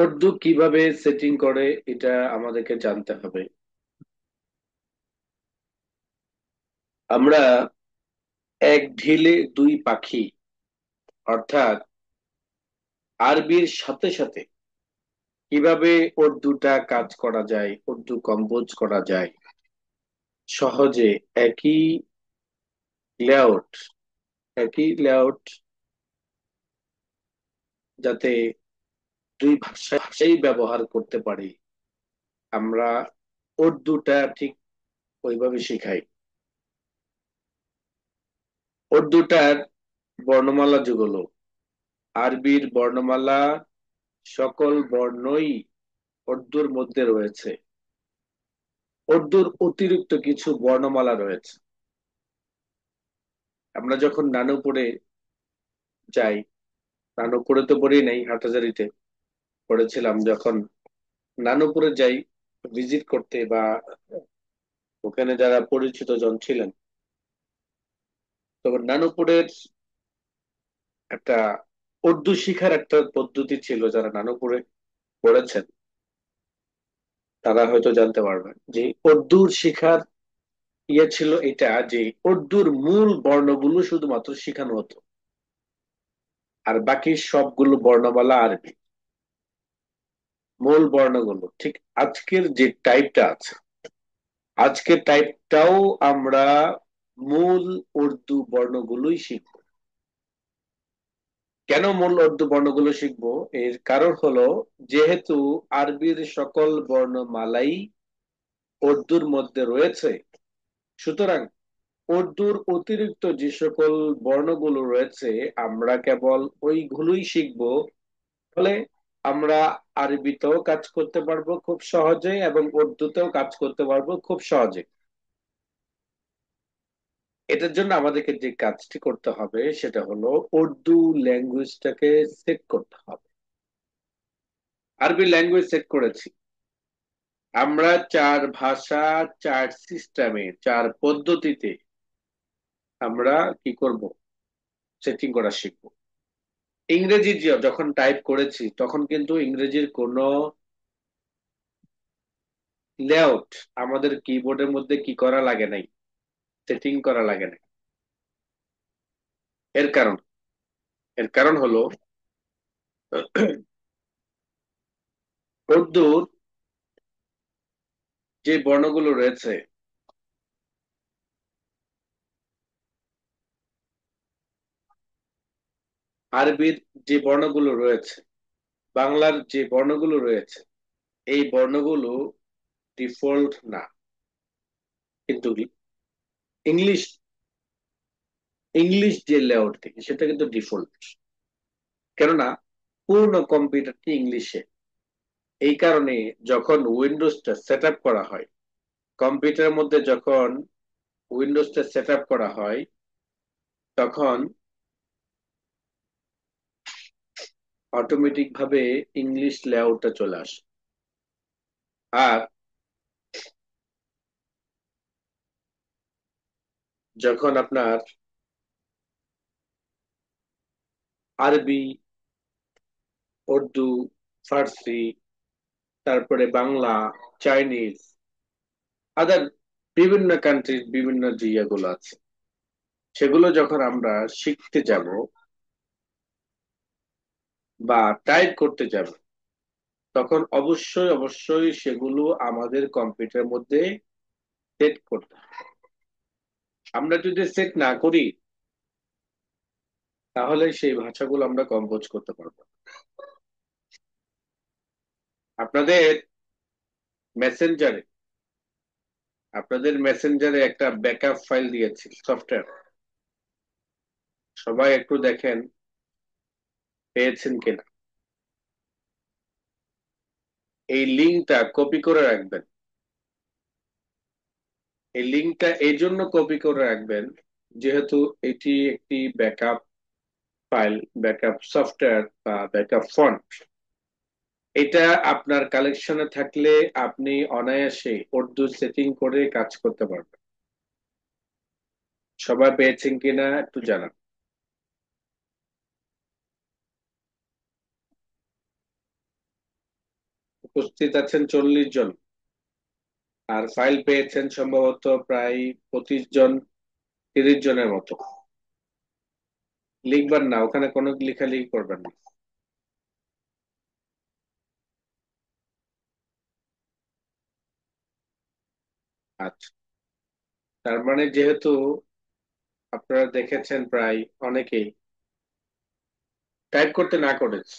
উর্দু কিভাবে সেটিং করে এটা আমাদেরকে জানতে হবে। আমরা এক ঢিলে দুই পাখি, অর্থাৎ আরবির সাথে সাথে কিভাবে উর্দুটা কাজ করা যায়, উর্দু কম্পোজ করা যায় সহজে। একই লেআউট, একই লেআউট, যাতে দুই ভাষাই ব্যবহার করতে পারি, আমরা উর্দুটা ঠিক ওইভাবে শিখাই। উর্দুটার বর্ণমালা যুগলো, আরবির বর্ণমালা সকল বর্ণই উর্দুর মধ্যে রয়েছে। উর্দুর অতিরিক্ত কিছু বর্ণমালা রয়েছে। আমরা যখন নানুপুরে যাই, নানুপুরে তো পড়ি নাই, হাটাজারিতে পড়েছিলাম। যখন নানুপুরে যাই ভিজিট করতে, বা ওখানে যারা পরিচিত জন ছিলেন, তখন নানুপুরের একটা উর্দু শিখার একটা পদ্ধতি ছিল। যারা নানুপুরে পড়েছেন তারা হয়তো জানতে পারবেন যে উর্দুর শিখার ছিল এটা, যে উর্দুর মূল বর্ণগুলো শুধুমাত্র শিখানো হতো, আর বাকি সবগুলো বর্ণমালা আরবি। মূল বর্ণগুলো ঠিক আজকের যে টাইপটা আছে, আজকের টাইপটাও আমরা মূল উর্দু বর্ণগুলোই শিখবো। কেন মূল উর্দু বর্ণগুলো শিখবো? এর কারণ হলো, যেহেতু আরবির সকল বর্ণমালাই উর্দুর মধ্যে রয়েছে, সুতরাং উর্দুর অতিরিক্ত যে সকল বর্ণগুলো রয়েছে আমরা কেবল ওইগুলোই শিখবো। ফলে আমরা আরবিতেও কাজ করতে পারবো খুব সহজে, এবং উর্দুতেও কাজ করতে পারবো খুব সহজে। এটার জন্য আমাদেরকে যে কাজটি করতে হবে সেটা হলো উর্দু ল্যাঙ্গুয়েজটাকে সেট করতে হবে। আরবি ল্যাঙ্গুয়েজ সেট করেছি। আমরা চার ভাষা, চার সিস্টেমে, চার পদ্ধতিতে আমরা কি করব, সেটিং করা শিখবো। ইংরেজি যখন টাইপ করেছি তখন কিন্তু ইংরেজির কোনো লেআউট আমাদের কিবোর্ডের মধ্যে কি করা লাগে নাই, সেটিং করা লাগে নাই। এর কারণ, এর কারণ হলো উর্দুর যে বর্ণগুলো রয়েছে, আরবির যে বর্ণগুলো রয়েছে, বাংলার যে বর্ণগুলো রয়েছে, এই বর্ণগুলো ডিফল্ট না। কিন্তু ইংলিশ, ইংলিশ যে লেআউট থেকে সেটা কিন্তু ডিফল্ট। কেননা পূর্ণ কম্পিউটারটি ইংলিশে। এই কারণে যখন উইন্ডোজটা সেট আপ করা হয়, কম্পিউটারের মধ্যে যখন উইন্ডোজটা সেট আপ করা হয়, তখন অটোমেটিক ভাবে ইংলিশ লেআউটটা চলে আসে। আর যখন আপনার আরবি, উর্দু, ফার্সি, তারপরে বাংলা, চাইনিজ, আদার বিভিন্ন কান্ট্রির বিভিন্ন যে ইয়েগুলো আছে, সেগুলো যখন আমরা শিখতে যাব বা টাইপ করতে যাব, তখন অবশ্যই অবশ্যই সেগুলো আমাদের কম্পিউটারের মধ্যে সেট করতে হবে। আমরা যদি সেট না করি, তাহলে সেই ভাষাগুলো আমরা কম্পোজ করতে পারবো না। আপনাদের মেসেঞ্জারে, আপনাদের মেসেঞ্জারে একটা ব্যাকআপ ফাইল দিয়েছি, সফটওয়্যার। সবাই একটু দেখেন পেয়েছেন কিনা। এই লিঙ্কটা কপি করে রাখবেন। এই লিঙ্কটা এই জন্য কপি করে রাখবেন, যেহেতু এটি একটি ব্যাকআপ ফাইল, ব্যাকআপ সফটওয়্যার বা ব্যাকআপ ফন্ট। এটা আপনার কালেকশনে থাকলে আপনি অনায়াসে উর্দু সেটিং করে কাজ করতে পারবেন। সবাই পেয়েছেন কিনা একটু জানান। উপস্থিত আছেন 40 জন, আর ফাইল পেয়েছেন সম্ভবত প্রায় 25 জন, 30 জনের মতো। লিখবেন না, ওখানে কোনো লেখালেখি করবেন না। আচ্ছা, তার মানে যেহেতু আপনারা দেখেছেন প্রায় অনেকেই টাইপ করতে না করেছে,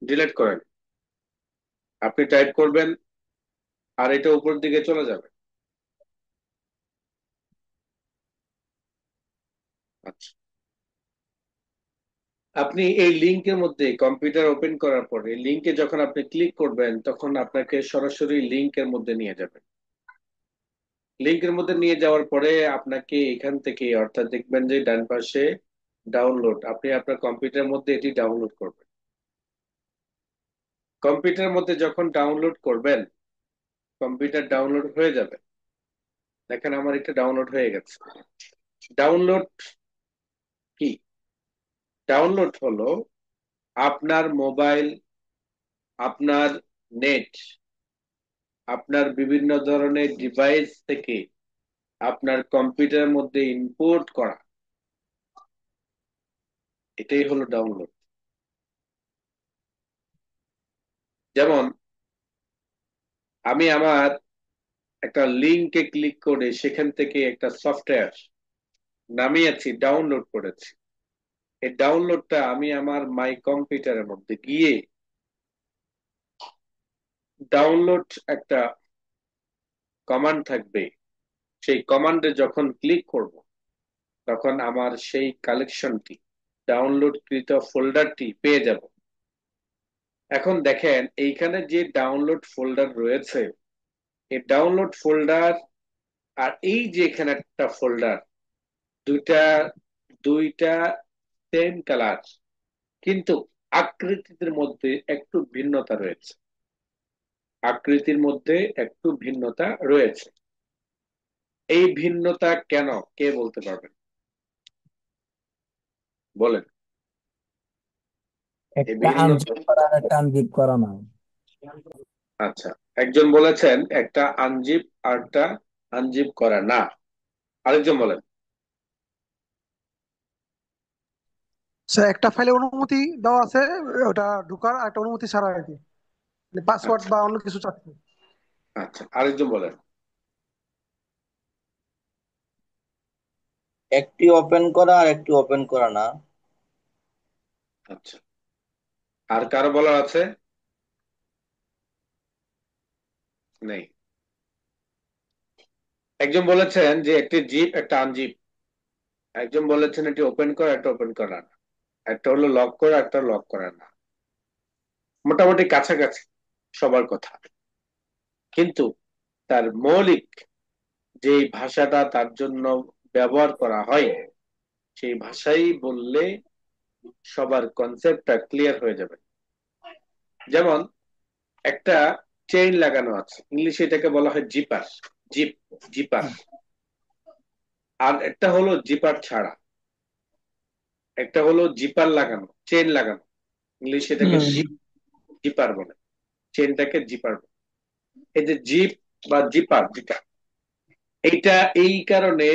ডিলিট করেন। আপনি টাইপ করবেন আর এটা উপর দিকে চলে যাবে। আচ্ছা, আপনি এই লিংকের মধ্যে কম্পিউটার ওপেন করার পরে লিংকে যখন আপনি ক্লিক করবেন তখন আপনাকে সরাসরি লিংকের মধ্যে নিয়ে যাবে। লিংকের মধ্যে নিয়ে যাওয়ার পরে আপনাকে এখান থেকে, অর্থাৎ দেখবেন যে ডান পাশে ডাউনলোড, আপনি আপনার কম্পিউটারের মধ্যে এটি ডাউনলোড করবেন। কম্পিউটারের মধ্যে যখন ডাউনলোড করবেন, কম্পিউটার ডাউনলোড হয়ে যাবে। দেখেন আমার এটা ডাউনলোড হয়ে গেছে। ডাউনলোড কি? ডাউনলোড হলো আপনার মোবাইল, আপনার নেট, আপনার বিভিন্ন ধরনের ডিভাইস থেকে আপনার কম্পিউটারের মধ্যে ইম্পোর্ট করা, এটাই হলো ডাউনলোড। যেমন আমি আমার একটা লিংকে ক্লিক করে সেখান থেকে একটা সফটওয়্যার নামিয়েছি, ডাউনলোড করেছি। এই ডাউনলোডটা আমি আমার মাই কম্পিউটারের মধ্যে গিয়ে ডাউনলোড একটা কমান্ড থাকবে, সেই কমান্ডে যখন ক্লিক করব তখন আমার সেই কালেকশনটি, ডাউনলোডকৃত ফোল্ডারটি পেয়ে যাব। এখন দেখেন এইখানে যে ডাউনলোড ফোল্ডার রয়েছে, এই ডাউনলোড ফোল্ডার আর এই যে এখানে একটা ফোল্ডার, দুইটা দুইটা সেম কালার, কিন্তু আকৃতির মধ্যে একটু ভিন্নতা রয়েছে। আকৃতির মধ্যে একটু ভিন্নতা রয়েছে। এই ভিন্নতা কেন, কে বলতে পারবেন? বলেন। এই একটা ভিন্নতা, আনজিপ করা আর একটা আনজিপ করা না। আচ্ছা, একজন বলেছেন একটা আনজিপ আর একটা আনজিপ করা না। আরেকজন বলেন। স্যার একটা ফাইলে অনুমতি দেওয়া আছে, ওটা ঢোকার আর একটা অনুমতি ছাড়া আর কি, পাসওয়ার্ড আচ্ছা, বা অন্য কিছু চাচ্ছে। আচ্ছা, আরেকজন বলেন। একটি ওপেন করা আর একটি ওপেন করা না। আচ্ছা, আর কারো বলার আছে? নেই। একজন বলেছেন যে একটি জিপ একটা আনজিপ। একজন বলেছেন এটি ওপেন করা একটা ওপেন করা না। একটা হলো লক করা, একটা লক করা না। মোটামুটি কাছাকাছি সবার কথা, কিন্তু তার মৌলিক যে ভাষাটা তার জন্য ব্যবহার করা হয়, সেই ভাষাই বললে সবার কনসেপ্টটা ক্লিয়ার হয়ে যাবে। যেমন একটা চেইন লাগানো আছে, ইংলিশে এটাকে বলা হয় জিপার, জিপ, জিপার। আর একটা হলো জিপার ছাড়া, একটা হলো জিপার লাগানো, চেইন লাগানো, ইংলিশে এটাকে হুম। জিপার বলে, চেইনটাকে জিপার বলে। এই যে জিপ বা জিপার যেটা, এইটা এই কারণে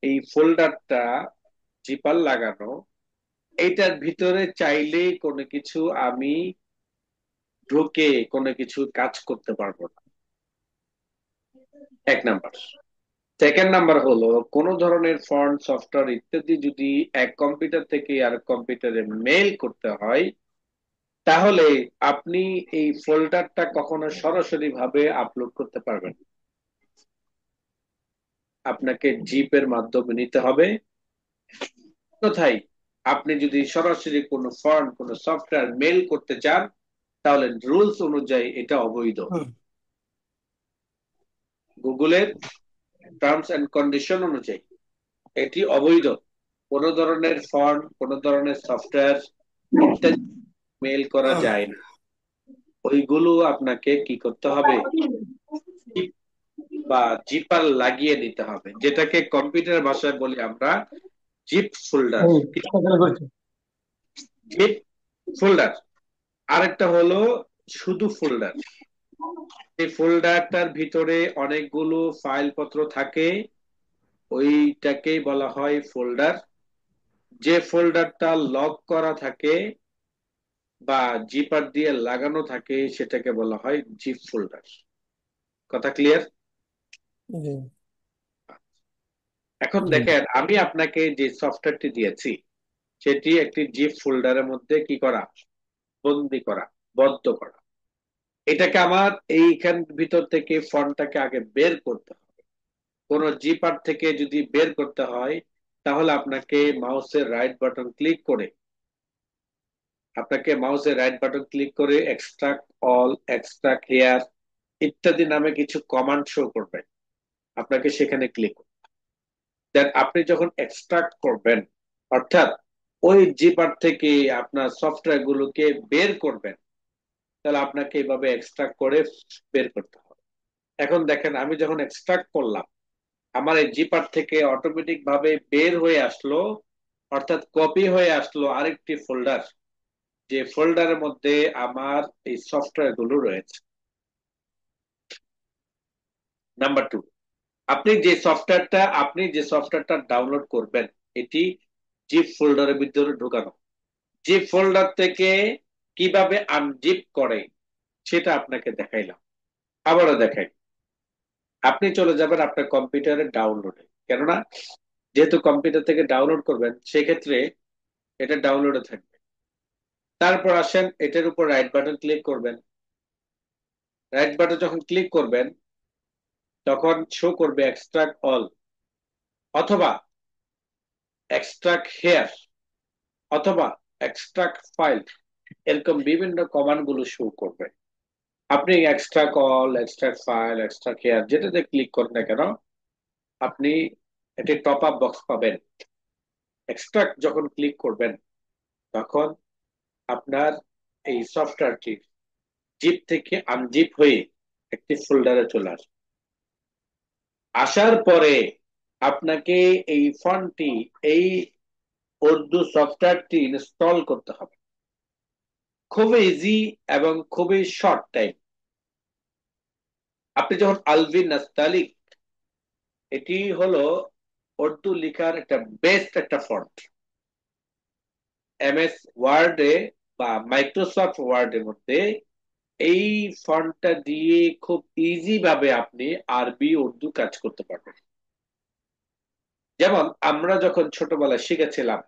এই ফোল্ডারটা জিপার লাগানো, এইটার ভিতরে চাইলেই কোনো কিছু আমি ঢুকে কোনো কিছু কাজ করতে পারবো না। এক নাম্বার। সেকেন্ড নাম্বার হলো কোন ধরনের ফন্ট, সফটওয়্যার ইত্যাদি যদি এক কম্পিউটার থেকে আর কম্পিউটারে মেইল করতে হয়, তাহলে আপনি এই ফোল্ডারটা কখনো সরাসরি ভাবে আপলোড করতে পারবেন না। আপনাকে জিপের মাধ্যমে নিতে হবে। কোথায় আপনি যদি সরাসরি কোনো ফন্ট, কোনো সফটওয়্যার মেইল করতে চান, তাহলে রুলস অনুযায়ী এটা অবৈধ। গুগলের টার্মস এন্ড কন্ডিশন অনুযায়ী এটি অবৈধ। কোন ধরনের ফন্ট, কোন ধরনের সফটওয়্যার ইত্যাদি মেইল করা যায় না। ওইগুলো আপনাকে কি করতে হবে? জিপ বা জিপার লাগিয়ে নিতে হবে, যেটাকে কম্পিউটার ভাষায় বলি আমরা জিপ ফোল্ডার। এই খেলা করছে। Zip folder. আরেকটা হলো শুধু ফোল্ডার। এই ফোল্ডারটার ভিতরে অনেকগুলো ফাইলপত্র থাকে, ওইটাকেই বলা হয় ফোল্ডার। যে ফোল্ডারটা লক করা থাকে বা জিপার দিয়ে লাগানো থাকে সেটাকে বলা হয় জিপ ফোল্ডার। কথা ক্লিয়ার? জি এখন জি দেখেন, আমি আপনাকে যে সফটওয়্যারটি দিয়েছি সেটি একটি জিপ ফোল্ডারের মধ্যে কি করা, বন্দি করা, বদ্ধ করা। এটাকে আমার এইখান ভিতর থেকে ফন্টটাকে আগে বের করতে হবে। কোন জিপার থেকে যদি বের করতে হয় তাহলে আপনাকে মাউসের রাইট বাটন ক্লিক করে এক্সট্রাক্ট অল, এক্সট্রাক্ট হেয়ার ইত্যাদি নামে কিছু কমান্ড শো করবে, আপনাকে সেখানে ক্লিক করুন। দেন আপনি যখন এক্সট্রাক্ট করবেন, অর্থাৎ ওই জিপার থেকে আপনার সফটওয়্যার গুলোকে বের করবেন, তাহলে আপনাকে এভাবে এক্সট্রাক্ট করে বের করতে হবে। এখন দেখেন, আমি যখন এক্সট্রাক্ট করলাম আমার এই জিপার থেকে অটোমেটিক ভাবে বের হয়ে আসলো, অর্থাৎ কপি হয়ে আসলো আরেকটি ফোল্ডার, যে ফোল্ডারের মধ্যে আমার এই সফটওয়্যার গুলো রয়েছে। নাম্বার টু, আপনি যে সফটওয়্যারটা ডাউনলোড করবেন এটি জিপ ফোল্ডারের ভিতরে ঢোকানো। জিপ ফোল্ডার থেকে কিভাবে আনজিপ করে সেটা আপনাকে দেখাইলাম। আবারও দেখাই, আপনি চলে যাবেন আপনার কম্পিউটারে ডাউনলোডে, কেননা যেহেতু কম্পিউটার থেকে ডাউনলোড করবেন সেক্ষেত্রে এটা ডাউনলোডে থাকবে। তারপর আসেন, এটার উপর রাইট বাটন ক্লিক করবেন। রাইট বাটন যখন ক্লিক করবেন তখন শো করবে এক্সট্রাক্ট অল, অথবা এক্সট্রাক্ট হেয়ার, অথবা এক্সট্রাক্ট ফাইল, এরকম বিভিন্ন কমান্ড গুলো শো করবে। আপনি extract all, extract file, extract hair যেটাতে ক্লিক করেন না কেন, আপনি একটি টপ আপ বক্স পাবেন। এক্সট্রাক্ট যখন ক্লিক করবেন তখন আপনার এই সফটওয়্যারটি জিপ থেকে আনজিপ হয়ে একটি ফোল্ডারে চলে আসবে। আসার পরে আপনাকে এই ফন্টটি, এই উর্দু সফটওয়্যারটি ইনস্টল করতে হবে। খুবই ইজি এবং খুবই শর্ট টাইম। আপনি যখন আলভিন নাস্তালিক, এটি হলো উর্দু লেখার একটা বেস্ট একটা ফন্ট। এমএস ওয়ার্ডে বা মাইক্রোসফট ওয়ার্ডের মধ্যে এই ফন্টটা দিয়ে খুব ইজি ভাবে আপনি আরবি উর্দু কাজ করতে পারবেন। যেমন আমরা যখন ছোটবেলায় শিখেছিলাম,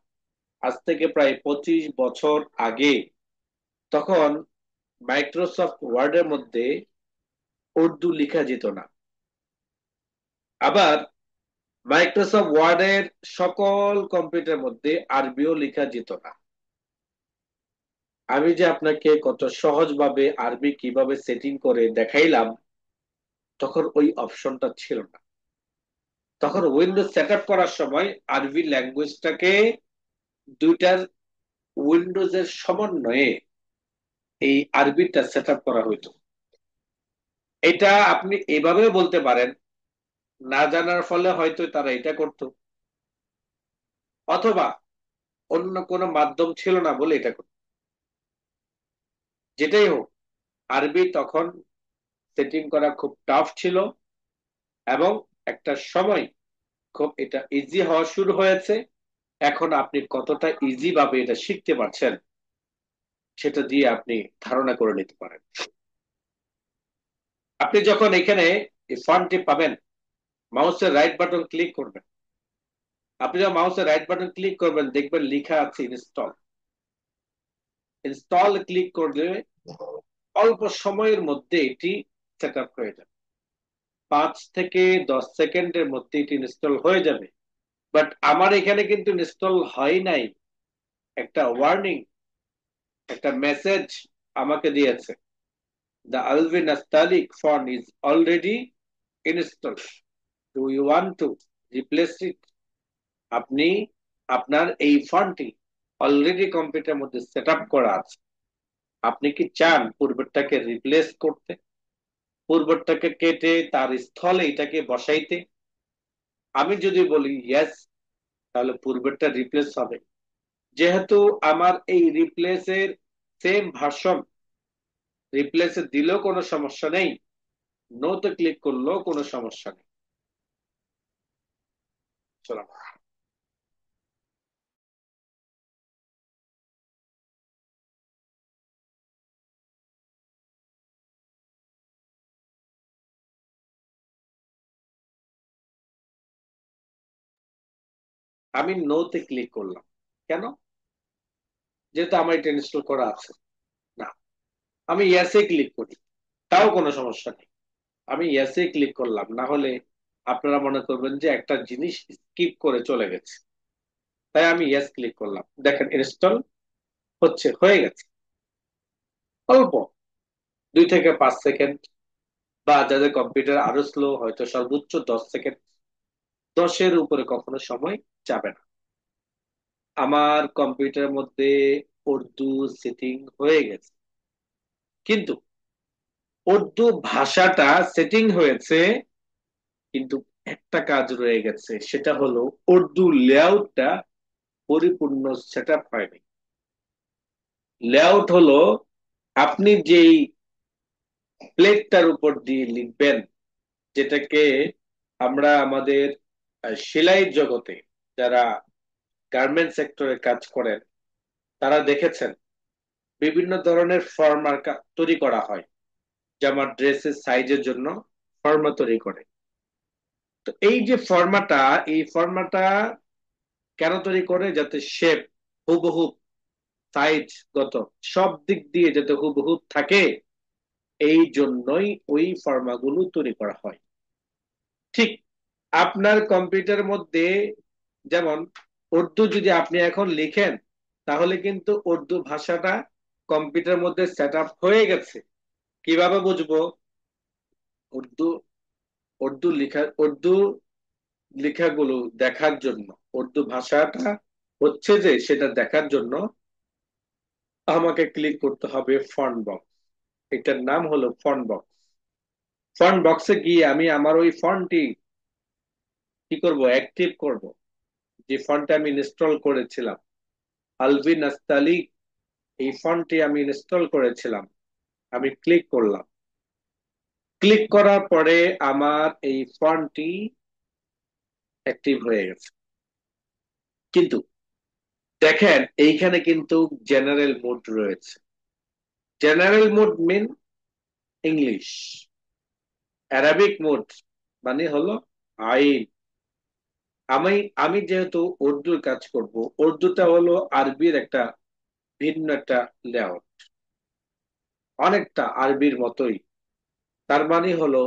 আজ থেকে প্রায় 25 বছর আগে, তখন মাইক্রোসফট ওয়ার্ডের মধ্যে উর্দু লেখা যেত না। আবার মাইক্রোসফট ওয়ার্ডের সকল কম্পিউটারের মধ্যে আরবিও লেখা যেত না। আমি যে আপনাকে কত সহজভাবে আরবি কিভাবে সেটিং করে দেখাইলাম, তখন ওই অপশনটা ছিল না। তখন উইন্ডোজ সেট আপ করার সময় আরবি ল্যাঙ্গুয়েজটাকে দুইটার উইন্ডোজের সমন্বয়ে এই আরবিটা সেট আপ করা হইতো। এটা আপনি এভাবে বলতে পারেন, না জানার ফলে হয়তো তারা এটা করতো, অথবা অন্য কোনো মাধ্যম ছিল না বলে এটা করতো। যেটাই হোক, আরবি তখন সেটিং করা খুব টাফ ছিল, এবং একটা সময় খুব এটা ইজি হওয়া শুরু হয়েছে। এখন আপনি কতটা ইজি ভাবে এটা শিখতে পারছেন সেটা দিয়ে আপনি ধারণা করে নিতে পারেন। আপনি যখন এখানে এই ফন্টটি পাবেন, মাউসের রাইট বাটন ক্লিক করবেন। আপনি যখন মাউসের রাইট বাটন ক্লিক করবেন দেখবেন লেখা আছে ইনস্টল। ইনস্টল ক্লিক করলে অল্প সময়ের মধ্যে এটি সেট আপ হয়ে যাবে। 5 থেকে 10 সেকেন্ডের মধ্যে এটি ইনস্টল হয়ে যাবে। বাট আমার এখানে কিন্তু ইনস্টল হয় নাই। একটা ওয়ার্নিং, একটা মেসেজ আমাকে দিয়েছে, the Alvi Nastaliq font is already install, do you want to replace it. আপনি আপনার এই ফন্টটি অলরেডি কম্পিউটারের মধ্যে সেট আপ করা আছে, আপনি কি চান পূর্বেরটাকে রিপ্লেস করতে, পূর্বেরটাকে কেটে তার স্থলে এটাকে বসাইতে? আমি যদি বলি ইয়েস, তাহলে পূর্বেরটা রিপ্লেস হবে। যেহেতু আমার এই রিপ্লেসের সেম ভার্সন রিপ্লেসে দিলেও কোনো সমস্যা নেই, নো তে ক্লিক করলেও কোনো সমস্যা নেই। চলো, আমি নো তে ক্লিক করলাম কেন? যেহেতু আমার এটা ইনস্টল করা আছে। না, আমি ইয়েসে ক্লিক করি, তাও কোনো সমস্যা নেই। আমি ইয়েসে ক্লিক করলাম, না হলে আপনারা মনে করবেন যে একটা জিনিস স্কিপ করে চলে গেছে। তাই আমি ইয়েস ক্লিক করলাম, দেখেন ইনস্টল হয়ে গেছে। অল্প 2 থেকে 5 সেকেন্ড, বা যাদের কম্পিউটার আরো স্লো হয়তো সর্বোচ্চ 10 সেকেন্ড, 10-এর উপরে কখনো সময় যাবে না। আমার কম্পিউটারের মধ্যে উর্দু সেটিং হয়ে গেছে, কিন্তু উর্দু ভাষাটা সেটিং হয়েছে, কিন্তু একটা কাজ রয়ে গেছে, সেটা হলো উর্দু লেআউটটা পরিপূর্ণ সেট আপ হয়নি। লেআউট হলো আপনি যেই প্লেটটার উপর দিয়ে লিখবেন, যেটাকে আমরা আমাদের সেলাই জগতে যারা গার্মেন্ট সেক্টরে কাজ করেন তারা দেখেছেন, বিভিন্ন ধরনের ফর্মার তৈরি করা হয়, যেমন ড্রেসের সাইজের জন্য ফর্মা তৈরি করে। তো এই যে ফর্মাটা, এই ফর্মাটা কেন তৈরি করে? যাতে শেপ হুবহু, সাইজ গত সব দিক দিয়ে যাতে হুবহু থাকে, এই জন্যই ওই ফর্মাগুলো তৈরি করা হয়। ঠিক আপনার কম্পিউটারের মধ্যে যেমন উর্দু যদি আপনি এখন লিখেন, তাহলে কিন্তু উর্দু ভাষাটা কম্পিউটারের মধ্যে সেট আপ হয়ে গেছে। কিভাবে বুঝবো? উর্দু উর্দু লেখাগুলো দেখার জন্য, উর্দু ভাষাটা হচ্ছে যে সেটা দেখার জন্য আমাকে ক্লিক করতে হবে ফন্ট বক্স। এটার নাম হলো ফন্ট বক্স। ফন্ট বক্সে গিয়ে আমি আমার ওই ফন্টটি কি করব? অ্যাক্টিভ করব। যে ফন্টটা আমি ইনস্টল করেছিলাম, আলভিন নাস্তালি, এই ফন্টটি আমি ইনস্টল করেছিলাম, আমি ক্লিক করলাম। ক্লিক করার পরে আমার এই ফন্টটি অ্যাক্টিভ হয়ে গেছে। কিন্তু দেখেন এইখানে কিন্তু জেনারেল মোড রয়েছে। জেনারেল মোড মিন ইংলিশ, অ্যারাবিক মোড মানে হলো আইন। আমি আমি যেহেতু উর্দুর কাজ করব, উর্দুটা হলো আরবির একটা ভিন্ন একটা লেআউট, অনেকটা আরবির মতোই। তার মানে হলো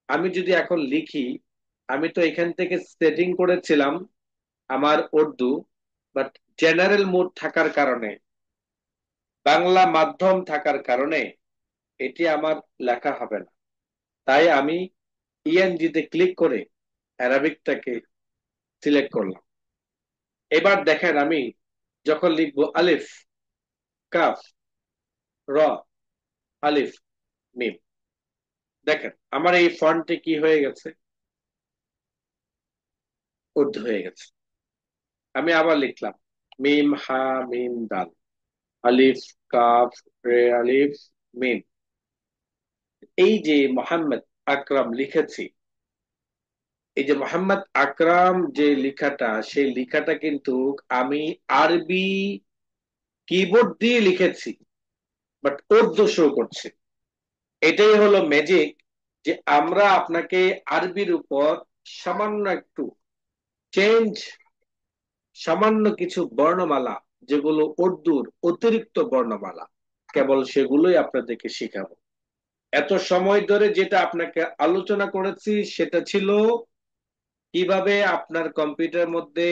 আমি যদি এখন লিখি, আমি তো এখান থেকে সেটিং করেছিলাম আমার উর্দু, বাট জেনারেল মোড থাকার কারণে, বাংলা মাধ্যম থাকার কারণে এটি আমার লেখা হবে না। তাই আমি ইএনজি তে ক্লিক করে অ্যারাবিকটাকে সিলেক্ট করলাম। এবার দেখেন আমি যখন লিখবো আলিফ, কাফ, র, আলিফ, মিম, দেখেন আমার এই ফন্টটি কি হয়ে গেছে? উর্দু হয়ে গেছে। আমি আবার লিখলাম মিম, হা, মিম, দাল, আলিফ, কাফ, রে, আলিফ, মিম। এই যে মোহাম্মদ আকরাম লিখেছি, এই যে মোহাম্মদ আকরাম যে লেখাটা, সেই লেখাটা কিন্তু আমি আরবি কিবোর্ড দিয়ে লিখেছি, বাট উর্দু শো করছে। এটাই হলো ম্যাজিক, যে আমরা আপনাকে আরবির উপর সামান্য একটু চেঞ্জ, সামান্য কিছু বর্ণমালা যেগুলো উর্দুর অতিরিক্ত বর্ণমালা, কেবল সেগুলোই আপনাদেরকে শিখাবো। এত সময় ধরে যেটা আপনাকে আলোচনা করেছি সেটা ছিল কিভাবে আপনার কম্পিউটারের মধ্যে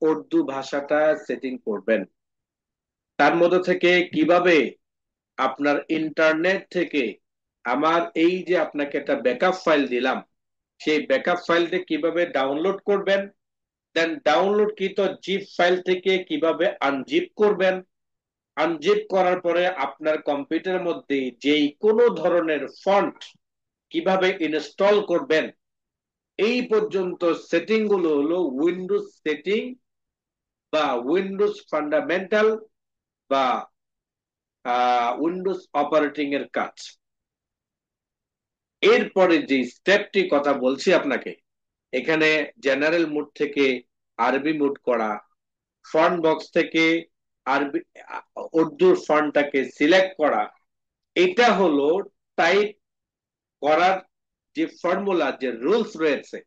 উর্দু ভাষাটা সেটিং করবেন, তার মধ্যে থেকে কিভাবে আপনার ইন্টারনেট থেকে আমার এই যে আপনাকে একটা ব্যাকআপ ফাইল দিলাম, সেই ব্যাকআপ ফাইলটা কিভাবে ডাউনলোড করবেন, দেন ডাউনলোড কৃত জিপ ফাইল থেকে কিভাবে আনজিপ করবেন, আনজিপ করার পরে আপনার কম্পিউটারের মধ্যে যেই কোনো ধরনের ফন্ট কিভাবে ইনস্টল করবেন, এই পর্যন্ত সেটিং গুলো হলো উইন্ডোজ সেটিং বা উইন্ডোজ ফান্ডামেন্টাল বা উইন্ডোজ অপারেটিং এর কাজ। এরপরে যে স্টেপটি কথা বলছি আপনাকে, এখানে জেনারেল মোড থেকে আরবি মোড করা, ফন্ট বক্স থেকে আরবি উর্দুর ফন্টটাকে সিলেক্ট করা, এটা হলো টাইপ করার যে ফর্মুলা, যে রুলস রয়েছে,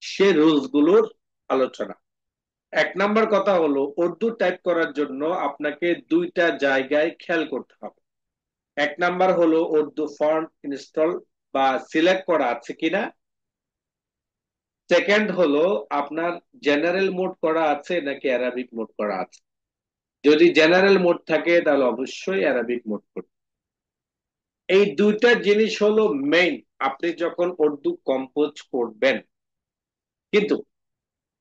সে রুলস গুলোর আলোচনা। এক নাম্বার কথা হলো, উর্দু টাইপ করার জন্য আপনাকে দুইটা জায়গায় খেয়াল করতে হবে। এক নাম্বার হলো উর্দু ফন্ট ইনস্টল বা সিলেক্ট করা আছে কিনা। সেকেন্ড হলো আপনার জেনারেল মোড করা আছে নাকি অ্যারাবিক মোড করা আছে। যদি জেনারেল মোড থাকে তাহলে অবশ্যই অ্যারাবিক মোড করতে। এই দুইটা জিনিস হলো মেইন আপনি যখন উর্দু কম্পোজ করবেন। কিন্তু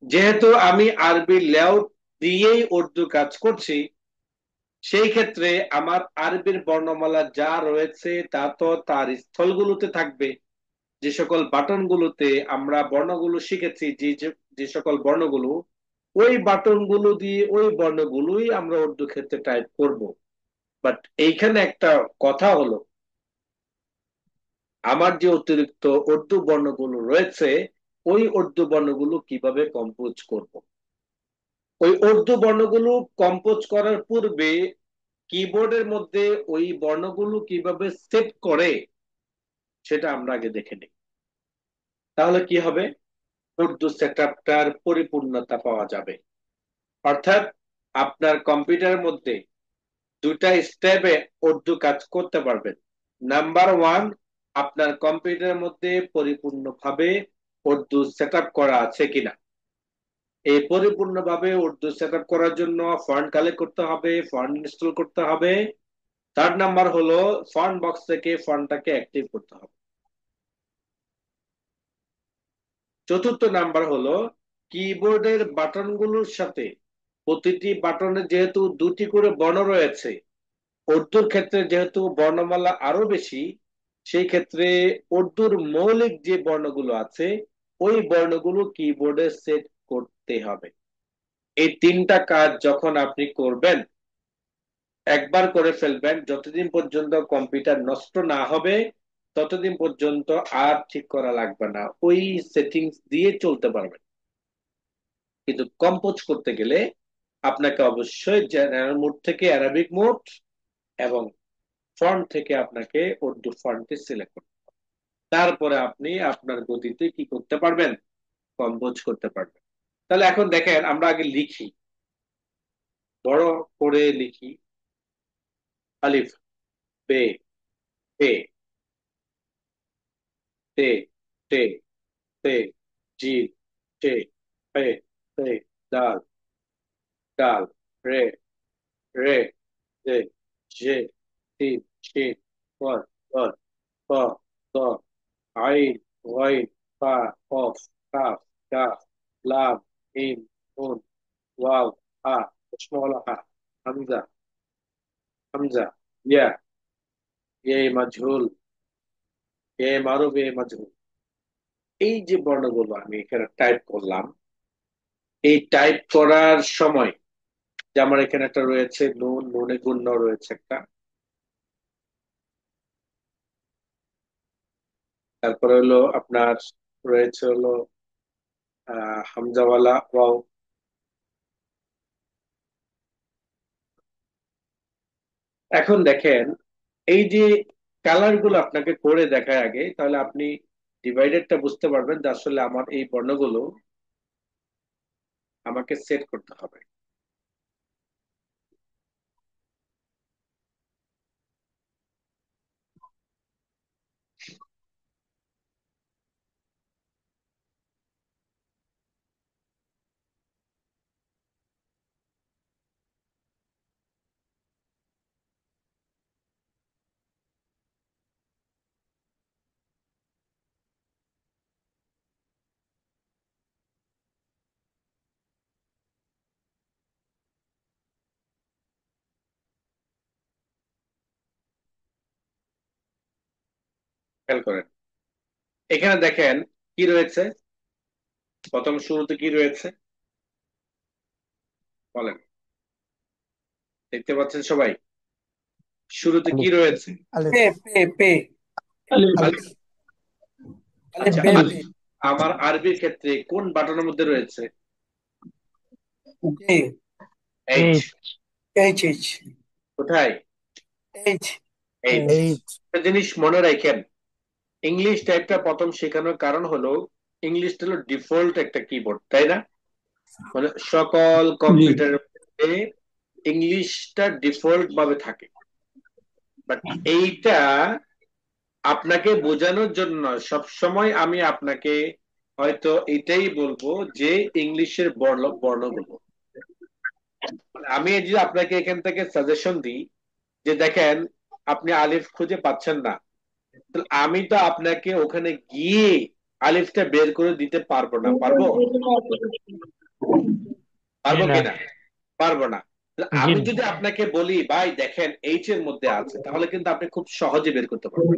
যেহেতু আমি আরবি লেআউট দিয়েই উর্দু কাজ করছি, সেই ক্ষেত্রে আমার আরবির বর্ণমালা যা রয়েছে তা তো তার স্থলগুলোতে থাকবে। যে সকল বাটন গুলোতে আমরা বর্ণগুলো শিখেছি, যে যে সকল বর্ণগুলো, ওই বাটন গুলো দিয়ে ওই বর্ণগুলোই আমরা উর্দু ক্ষেত্রে টাইপ করব। বাট এইখানে একটা কথা হলো, আমার যে অতিরিক্ত উর্দু বর্ণগুলো রয়েছে, ওই উর্দু বর্ণগুলো কিভাবে কম্পোজ করব। ওই উর্দু বর্ণগুলো কম্পোজ করার পূর্বে কিবোর্ডের মধ্যে ওই বর্ণগুলো কিভাবে সেট করে সেটা আমরা আগে দেখে নিই। তাহলে কি হবে, উর্দু সেটআপটার পরিপূর্ণতা পাওয়া যাবে। অর্থাৎ আপনার কম্পিউটারের মধ্যে দুইটা স্টেপে উর্দু কাজ করতে পারবেন। নাম্বার ওয়ান, আপনার কম্পিউটারের মধ্যে পরিপূর্ণভাবে উর্দু সেটআপ করা আছে কিনা। এই পরিপূর্ণভাবে উর্দু সেটআপ করার জন্য ফন্ট কালেক্ট করতে হবে, ফন্ট ইনস্টল করতে হবে। থার্ড নাম্বার হলো ফন্ট বক্স থেকে ফন্টটাকে অ্যাক্টিভ করতে হবে। চতুর্থ নাম্বার হলো কিবোর্ডের বাটনগুলোর সাথে প্রতিটি বাটনে যেহেতু দুটি করে বর্ণ রয়েছে, উর্দুর ক্ষেত্রে যেহেতু বর্ণমালা আরো বেশি, সেই ক্ষেত্রে উর্দুর মৌলিক যে বর্ণগুলো আছে ওই বর্ণগুলো কিবোর্ডে সেট করতে হবে। এই তিনটা কাজ যখন আপনি করবেন, একবার করে ফেলবেন, যতদিন পর্যন্ত কম্পিউটার নষ্ট না হবে ততদিন পর্যন্ত আর ঠিক করা লাগবে না, ওই সেটিংস দিয়ে চলতে পারবেন। কিন্তু কম্পোজ করতে গেলে আপনাকে অবশ্যই জেনারেল মোড থেকে অ্যারাবিক মোড এবং ফন্ট থেকে আপনাকে উর্দু ফন্টে সিলেক্ট করতে হবে। তারপরে আপনি আপনার গতিতে কি করতে পারবেন, কম্পোজ করতে পারবেন। তাহলে এখন দেখেন, আমরা আগে লিখি, বড় করে লিখি। আলিফ, বে, তে, তে, তে, তে, জিম, টে, পে, তে, দাল, ডাল, রে, রে, দে, জে, তিন, শিন, ওয়ান, ওয়ান, ত, ত, আইন, ওয়াইন, ফা, কফ, কাফ, কাফ, লাম, মিম, নুন, ওয়াও, হা, উসমলা হা, হামজা, হামজা, ইয়া, এ মাজহুল, এ মারুফ, এ মাজহুল। এই যে বর্ণগুলো আমি এখানে টাইপ করলাম, এই টাইপ করার সময় যে আমার এখানে একটা রয়েছে নুন, নুনে গুণ্য রয়েছে একটা, তারপরে হলো আপনার রয়েছে হলো হামজাওয়ালা ওয়াও। এখন দেখেন, এই যে কালার গুলো আপনাকে করে দেখায় আগে, তাহলে আপনি ডিভাইডেডটা বুঝতে পারবেন যে আসলে আমার এই বর্ণগুলো আমাকে সেট করতে হবে। খেয়াল করেন, এখানে দেখেন কি রয়েছে, প্রথম শুরুতে কি রয়েছে বলেন, দেখতে পাচ্ছেন সবাই? শুরুতে কি আলিফ রয়েছে? আলিফ পে পে পে আলিফ আলিফ। আলিফ আচ্ছা, বে আলিফ আমার আরবির ক্ষেত্রে কোন বাটনের মধ্যে রয়েছে? J H. এইচ এইচ কোথায়? H H. এইচ একটা জিনিস মনে রাখেন, ইংলিশ টাইপটা প্রথম শেখানোর কারণ হলো ইংলিশটা হলো ডিফল্ট একটা কিবোর্ড, তাই না? মানে সকল জি কম্পিউটারের মধ্যে ইংলিশটা ডিফল্ট ভাবে থাকে। বাট এইটা আপনাকে বোঝানোর জন্য সবসময় আমি আপনাকে হয়তো এটাই বলবো যে ইংলিশের বর্ণগুলো, মানে আমি যদি আপনাকে এখান থেকে সাজেশন দিই যে দেখেন আপনি আলিফ খুঁজে পাচ্ছেন না, তাহলে আমি তো আপনাকে ওখানে গিয়ে আলিফটা বের করে দিতে পারবো না, পারবো? জি পারবো না। কিনা? পারবো না। তাহলে জি আমি না। যদি আপনাকে বলি ভাই দেখেন এইচ এর মধ্যে আছে, তাহলে কিন্তু আপনি খুব সহজে বের করতে পারবেন।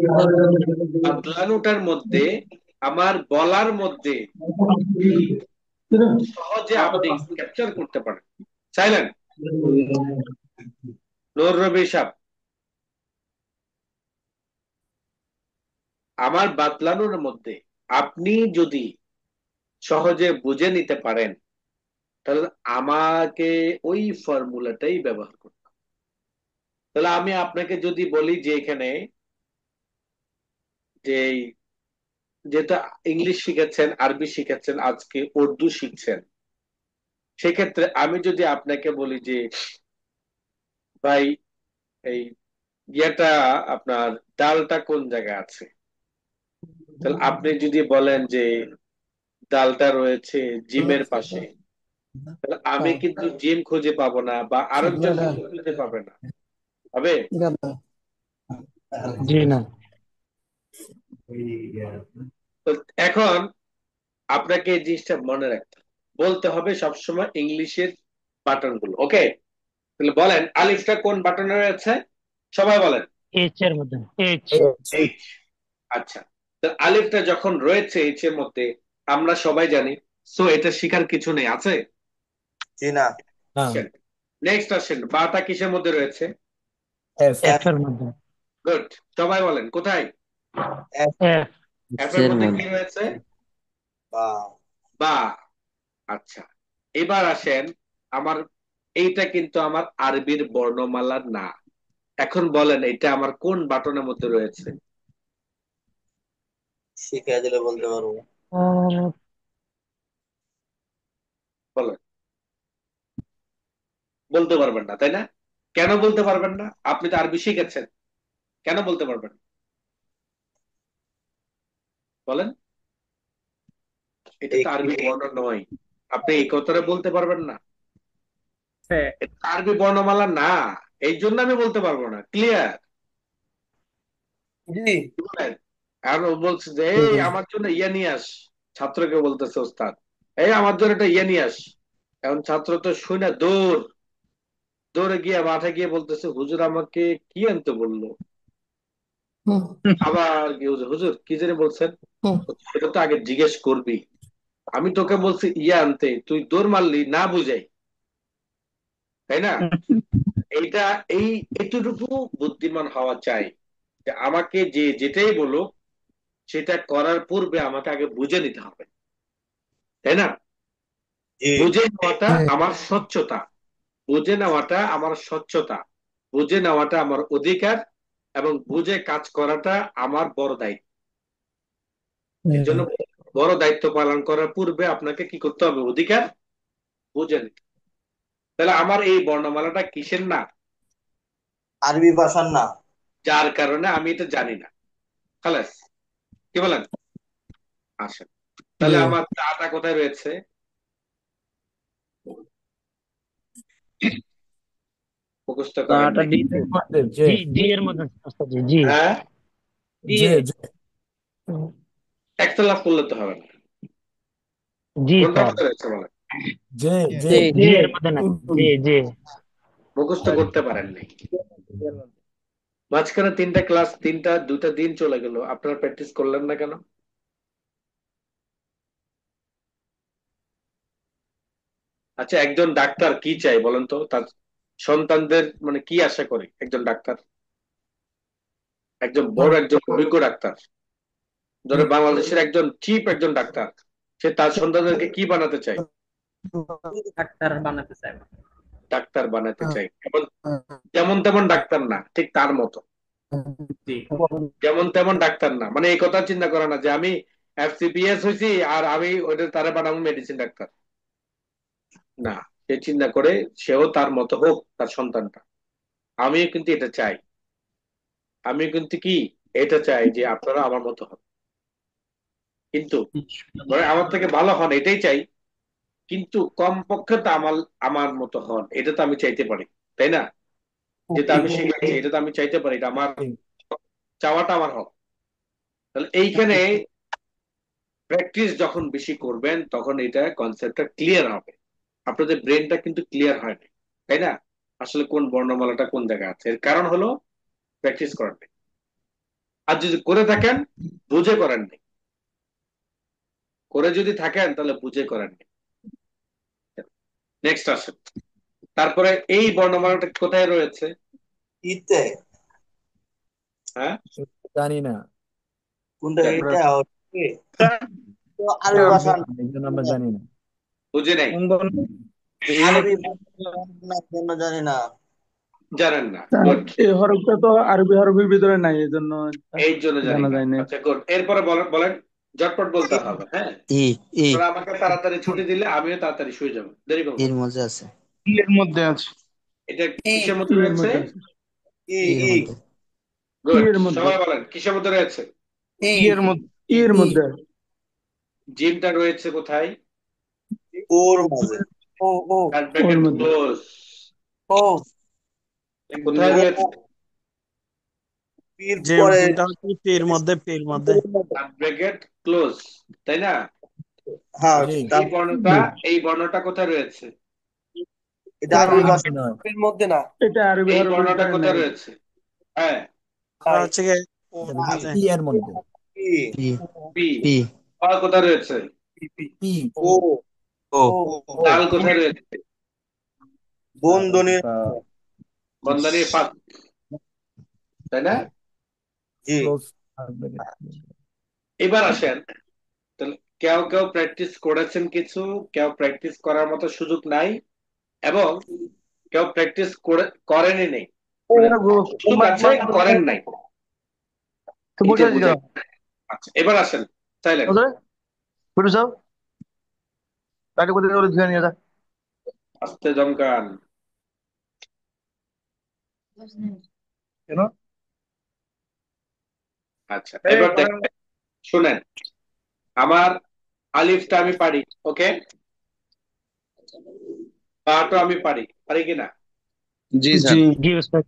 বাদলানোটার মধ্যে আমার বলার মধ্যে এই সহজে আপনি ক্যাপচার করতে পারেন। চাইলেন নূর রবি সাহেব, আমার বাতলানোর মধ্যে আপনি যদি সহজে বুঝে নিতে পারেন, তাহলে আমাকে ওই ফর্মুলাটাই ব্যবহার করতে হবে। তাহলে আমি আপনাকে যদি বলি যে এখানে যে যেটা ইংলিশ শিখেছেন, আরবি শিখেছেন, আজকে উর্দু শিখছেন, সেক্ষেত্রে আমি যদি আপনাকে বলি যে ভাই এই ইয়েটা আপনার ডালটা কোন জায়গায় আছে, তাহলে আপনি যদি বলেন যে ডালটা রয়েছে জিমের পাশে, তাহলে আমি কিন্তু জিম খুঁজে পাবো না বা আরেকজন কিন্তু খুঁজে পাবে না, হবে? জি না। তো এখন আপনাকে এই জিনিসটা মনে রাখতে হবে। বলতে হবে সবসময় ইংলিশের বাটন গুলো। ওকে, তাহলে বলেন আলিফটা কোন বাটনে রয়েছে, সবাই বলেন। এইচ এর মধ্যে। এইচ। এইচ। আচ্ছা, তো আলিফটা যখন রয়েছে এইচ এর মধ্যে, আমরা সবাই জানি, সো এটা শিখার কিছু নেই, আছে? জি না। নেক্সট আসেন, বাটা কিসের মধ্যে রয়েছে? এফ এফ এর মধ্যে। গুড, সবাই বলেন কোথায়? F F. এফ এর মধ্যে কি রয়েছে? বা বা। আচ্ছা, এবার আসেন, আমার এইটা কিন্তু আমার আরবির বর্ণমালা না। এখন বলেন এটা আমার কোন বাটনের মধ্যে রয়েছে? শিখিয়ে দিলে বলতে পারবো। আর বলেন। বলতে পারবেন না, তাই না? কেন বলতে পারবেন না? আপনি তো আরবি শিখেছেন, কেন বলতে পারবেন না? বলেন। এটা এই তো আরবি বর্ণ নয়, আপনি এই কথাটা বলতে পারবেন না। এটা তো আরবি বর্ণমালা না, এই জন্য আমি বলতে পারবো না। ক্লিয়ার? জি কি বলেন? আর ও বলছে যে এই আমার জন্য ইয়ে নিয়ে আস, ছাত্রকে বলতেছে ওস্তাদ, এই আমার জন্য একটা ইয়ে নিয়ে আস। এখন ছাত্র তো শুনে দৌড় দৌড়ে গিয়ে মাঠে গিয়ে বলতেছে হুজুর আমাকে কি আনতে বললো। আবার কি হুজুর, হুজুর কি জানি বলছেন, সেটা তো আগে জিজ্ঞেস করবি, আমি তোকে বলছি ইয়ে আনতে, তুই দৌড় মারলি না বুঝাই, তাই না? এইটা এই এতটুকু বুদ্ধিমান হওয়া চাই যে আমাকে যে যেটাই বলো সেটা করার পূর্বে আমাকে আগে বুঝে নিতে হবে, তাই না? জি বুঝে নেওয়াটা আমার স্বচ্ছতা, বুঝে নেওয়াটা আমার স্বচ্ছতা, বুঝে নেওয়াটা আমার অধিকার, এবং বুঝে কাজ করাটা আমার বড় দায়িত্ব। এর জন্য বড় দায়িত্ব পালন করার পূর্বে আপনাকে কি করতে হবে? অধিকার বুঝে নিতে হবে। তাহলে আমার এই বর্ণমালাটা কিসের না? আরবি ভাষার না। যার কারণে আমি এটা জানি না। খালাস, কি বলেন? আসেন, তাহলে আমার চাটা কোথায় রয়েছে? মুখস্থ করেন তাটা নাই? ডি। জে জি জি এর মধ্যে ওস্তাদ জি। জি। হ্যাঁ, জে একতলাপ করলে তো হবে না। জি কোনটা স্যার। মধ্যে রয়েছে বলেন? জে জে জি এর মধ্যে না। জি জি। মুখস্থ করতে পারেন নাই। মাঝখানে তিনটা ক্লাস, দুটা দিন চলে গেল, আপনারা প্র্যাকটিস করলেন না কেন? আচ্ছা, একজন ডাক্তার কি চাই বলেন তো, তার সন্তানদের মানে কি আশা করে একজন ডাক্তার? একজন বড় একজন অভিজ্ঞ ডাক্তার, ধরে বাংলাদেশের একজন চিফ একজন ডাক্তার, সে তার সন্তানদেরকে কি বানাতে চায়? ডাক্তার বানাতে চায়। ডাক্তার বানাতে চায়। এবং যেমন তেমন ডাক্তার না, ঠিক তার মতো। জি যেমন তেমন ডাক্তার না, মানে এই কথা চিন্তা করে না যে আমি FCPS হয়েছি আর আমি ওইটা তারা বানাবো মেডিসিন ডাক্তার। না, সে চিন্তা করে সেও তার মতো হোক তার সন্তানটা। আমিও কিন্তু এটা চাই। আমি কিন্তু কি এটা চাই যে আপনারা আমার মতো হন, কিন্তু ধরে আমার থেকে ভালো হন এটাই চাই, কিন্তু কমপক্ষে তো আমার আমার মতো হন, এটা তো আমি চাইতে পারি, তাই না? যেটা আমি শিখেছি এটা তো আমি চাইতে পারি, এটা আমার চাওয়াটা আমার হক। তাহলে এইখানে প্র্যাকটিস যখন বেশি করবেন তখন এটা কনসেপ্টটা ক্লিয়ার হবে। আপনাদের ব্রেনটা কিন্তু ক্লিয়ার হয় না, তাই না? আসলে কোন বর্ণমালাটা কোন জায়গায় আছে, এর কারণ হলো প্র্যাকটিস করার নেই। আর যদি করে থাকেন বুঝে করেন নেই, করে যদি থাকেন তাহলে বুঝে করেন নেই। নেক্সট আসেন। তারপরে এই বর্ণমালাটা কোথায় রয়েছে? ইতে হ্যাঁ, জানি না। কোনটা জানি এটা না। তো আরবি ভাষা এই জন্য আমরা জানি না। বুঝে নাই, আরবি ভাষার জন্য জানি না। জানেন না। গুড, এই হরফটা তো আরবি হরফের ভিতরে নাই, এই জন্য এই জন্য জানি জানা না। যায় না। আচ্ছা গুড, এরপরে বলেন বলেন, ঝটপট বলতে হবে। হ্যাঁ, ই ই আপনারা আমাকে তাড়াতাড়ি ছুটি দিলে আমিও তাড়াতাড়ি শুয়ে যাবো, দেরি করবো এর না। মধ্যে আছে এর মধ্যে আছে, এটা ই কিসের মধ্যে এর রয়েছে? মধ্যে আছে, ই এর ই মধ্যে গুড, এর মধ্যে, সবাই বলেন কিসের মধ্যে রয়েছে? ই এর মধ্যে, এর ই মধ্যে জিমটা রয়েছে কোথায়? ওর মাঝে ও ও কাট ওর ব্র্যাকেট মধ্যে। ক্লোজ। ও কোথায় ও রয়েছে? পীর যে পরে যেটা হচ্ছে পের মধ্যে কাট ব্র্যাকেট ক্লোজ, তাই না? হ্যাঁ জি এই বর্ণটা, এই বর্ণটা কোথায় রয়েছে? এটা আরবি ভাষা আরবি নয়, এর মধ্যে না এটা আরবি এই হরফের বর্ণটা ভিতরে কোথায় নাই। রয়েছে? হ্যাঁ, আমরা হচ্ছে গিয়ে এটা ওর মাঝে পি এর মধ্যে। P P P. পি কোথায় রয়েছে? পি পি পি ও ও ও ও দাল কোথায় রয়েছে? বন্ধনীর বন্ধনীর ফাঁক, তাই না? জি ক্লোজ। এবার আসেন, তাহলে কেউ কেউ প্র্যাকটিস করেছেন কিছু, কেউ প্র্যাকটিস করার মতো সুযোগ নাই, এবং কেউ প্র্যাকটিস করেনি নেই, মানে সুযোগ আছে করেন নাই। এইটা বুঝাই। আচ্ছা এবার আসেন, সাইলেন্ট। আস্তে জমকান। আচ্ছা এবার দেখেন, শুনেন, আমার আলিফটা আমি পারি, ওকে, পাটো আমি পারি, পারি কিনা? জি জি উস্তাদ।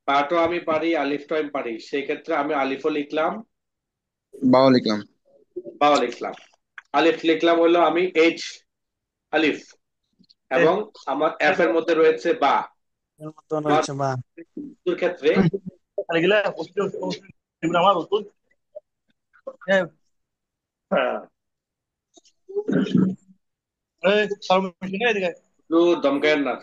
পাটো আমি পারি, আলিফটা আমি পারি, সেই ক্ষেত্রে আমি আলিফও লিখলাম, বাও লিখলাম। বাও লিখলাম। আলিফ লিখলাম হলো আমি এইচ আলিফ, এবং আমার এফ এর মধ্যে রয়েছে বা। এর মধ্যে আমার রয়েছে বা উত্তর ক্ষেত্রে একটু দমকায়েন না।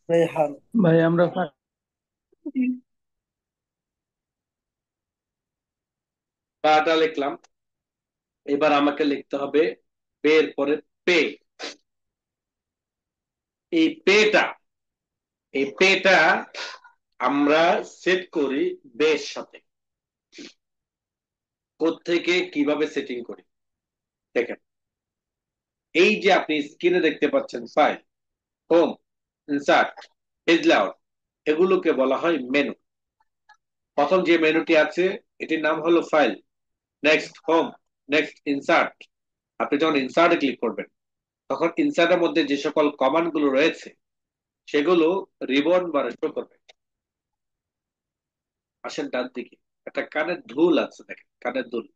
রেহান ভাই আমরা বাটা লিখলাম, এবার আমাকে লিখতে হবে বের পরে পে। এই পেটা, এই পেটা আমরা সেট করি বের সাথে। কোত্থেকে কিভাবে সেটিং করি দেখেন, এই যে আপনি স্ক্রিনে দেখতে পাচ্ছেন file, home, insert, page layout, এগুলোকে বলা হয় মেনু। প্রথম যে মেনুটি আছে এটির নাম হলো file, next home, next insert. আপনি যখন ইনসার্টে ক্লিক করবেন তখন ইনসার্টের মধ্যে যে সকল কমান্ড গুলো রয়েছে সেগুলো রিবন বারে শো করবে। আসেন ডান দিকে একটা কানের দুল আছে, দেখেন কানের দুল,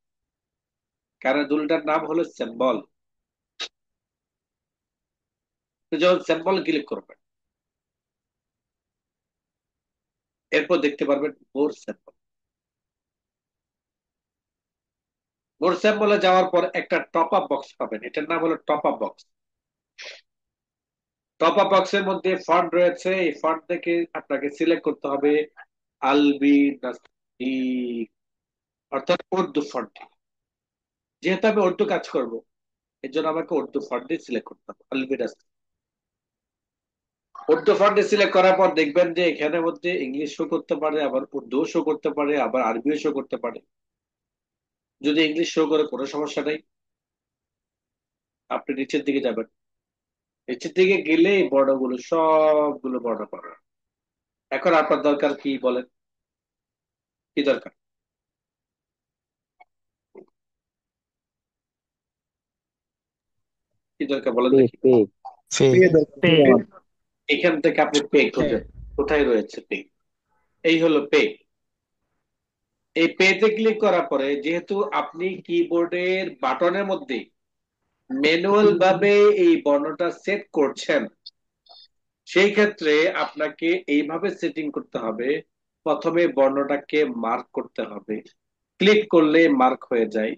কানের দুলটার নাম হলো সিম্বল। যখন সিম্বল ক্লিক করবেন এরপর দেখতে পারবেন মোর সিম্বল। মোর সিম্বলে যাওয়ার পর একটা টপ আপ বক্স পাবেন, এটার নাম হলো top up box. Top up বক্সের মধ্যে ফন্ট রয়েছে, এই ফন্ট থেকে আপনাকে সিলেক্ট করতে হবে আলবি নাসি, অর্থাৎ উর্দু ফন্ট। যেহেতু আমি উর্দু কাজ করব, এর জন্য আমাকে উর্দু ফন্ট দিয়ে সিলেক্ট করতে হবে আলবি নাসি। উর্দু ফন্টে সিলেক্ট করার পর দেখবেন যে এখানের মধ্যে ইংলিশ শো করতে পারে, আবার উর্দু শো করতে পারে, আবার আরবিও শো করতে পারে। যদি ইংলিশ শো করে কোনো সমস্যা নেই, আপনি নিচের দিকে যাবেন। নিচের দিকে গেলে এই বর্ণগুলো সবগুলো বর্ণ পাবেন। এখন আপনার দরকার কি বলেন, কি দরকার? কি দরকার বলেন পে দেখি। পে ফে পে এখান থেকে আপনি পে খুঁজেন, কোথায় রয়েছে পে? এই হলো পে। এই পেতে ক্লিক করার পরে যেহেতু আপনি কিবোর্ডের বাটনের মধ্যে ম্যানুয়াল ভাবে এই বর্ণটা সেট করছেন, সেই ক্ষেত্রে আপনাকে এইভাবে সেটিং করতে হবে। প্রথমে বর্ণটাকে মার্ক করতে হবে, ক্লিক করলে মার্ক হয়ে যায়।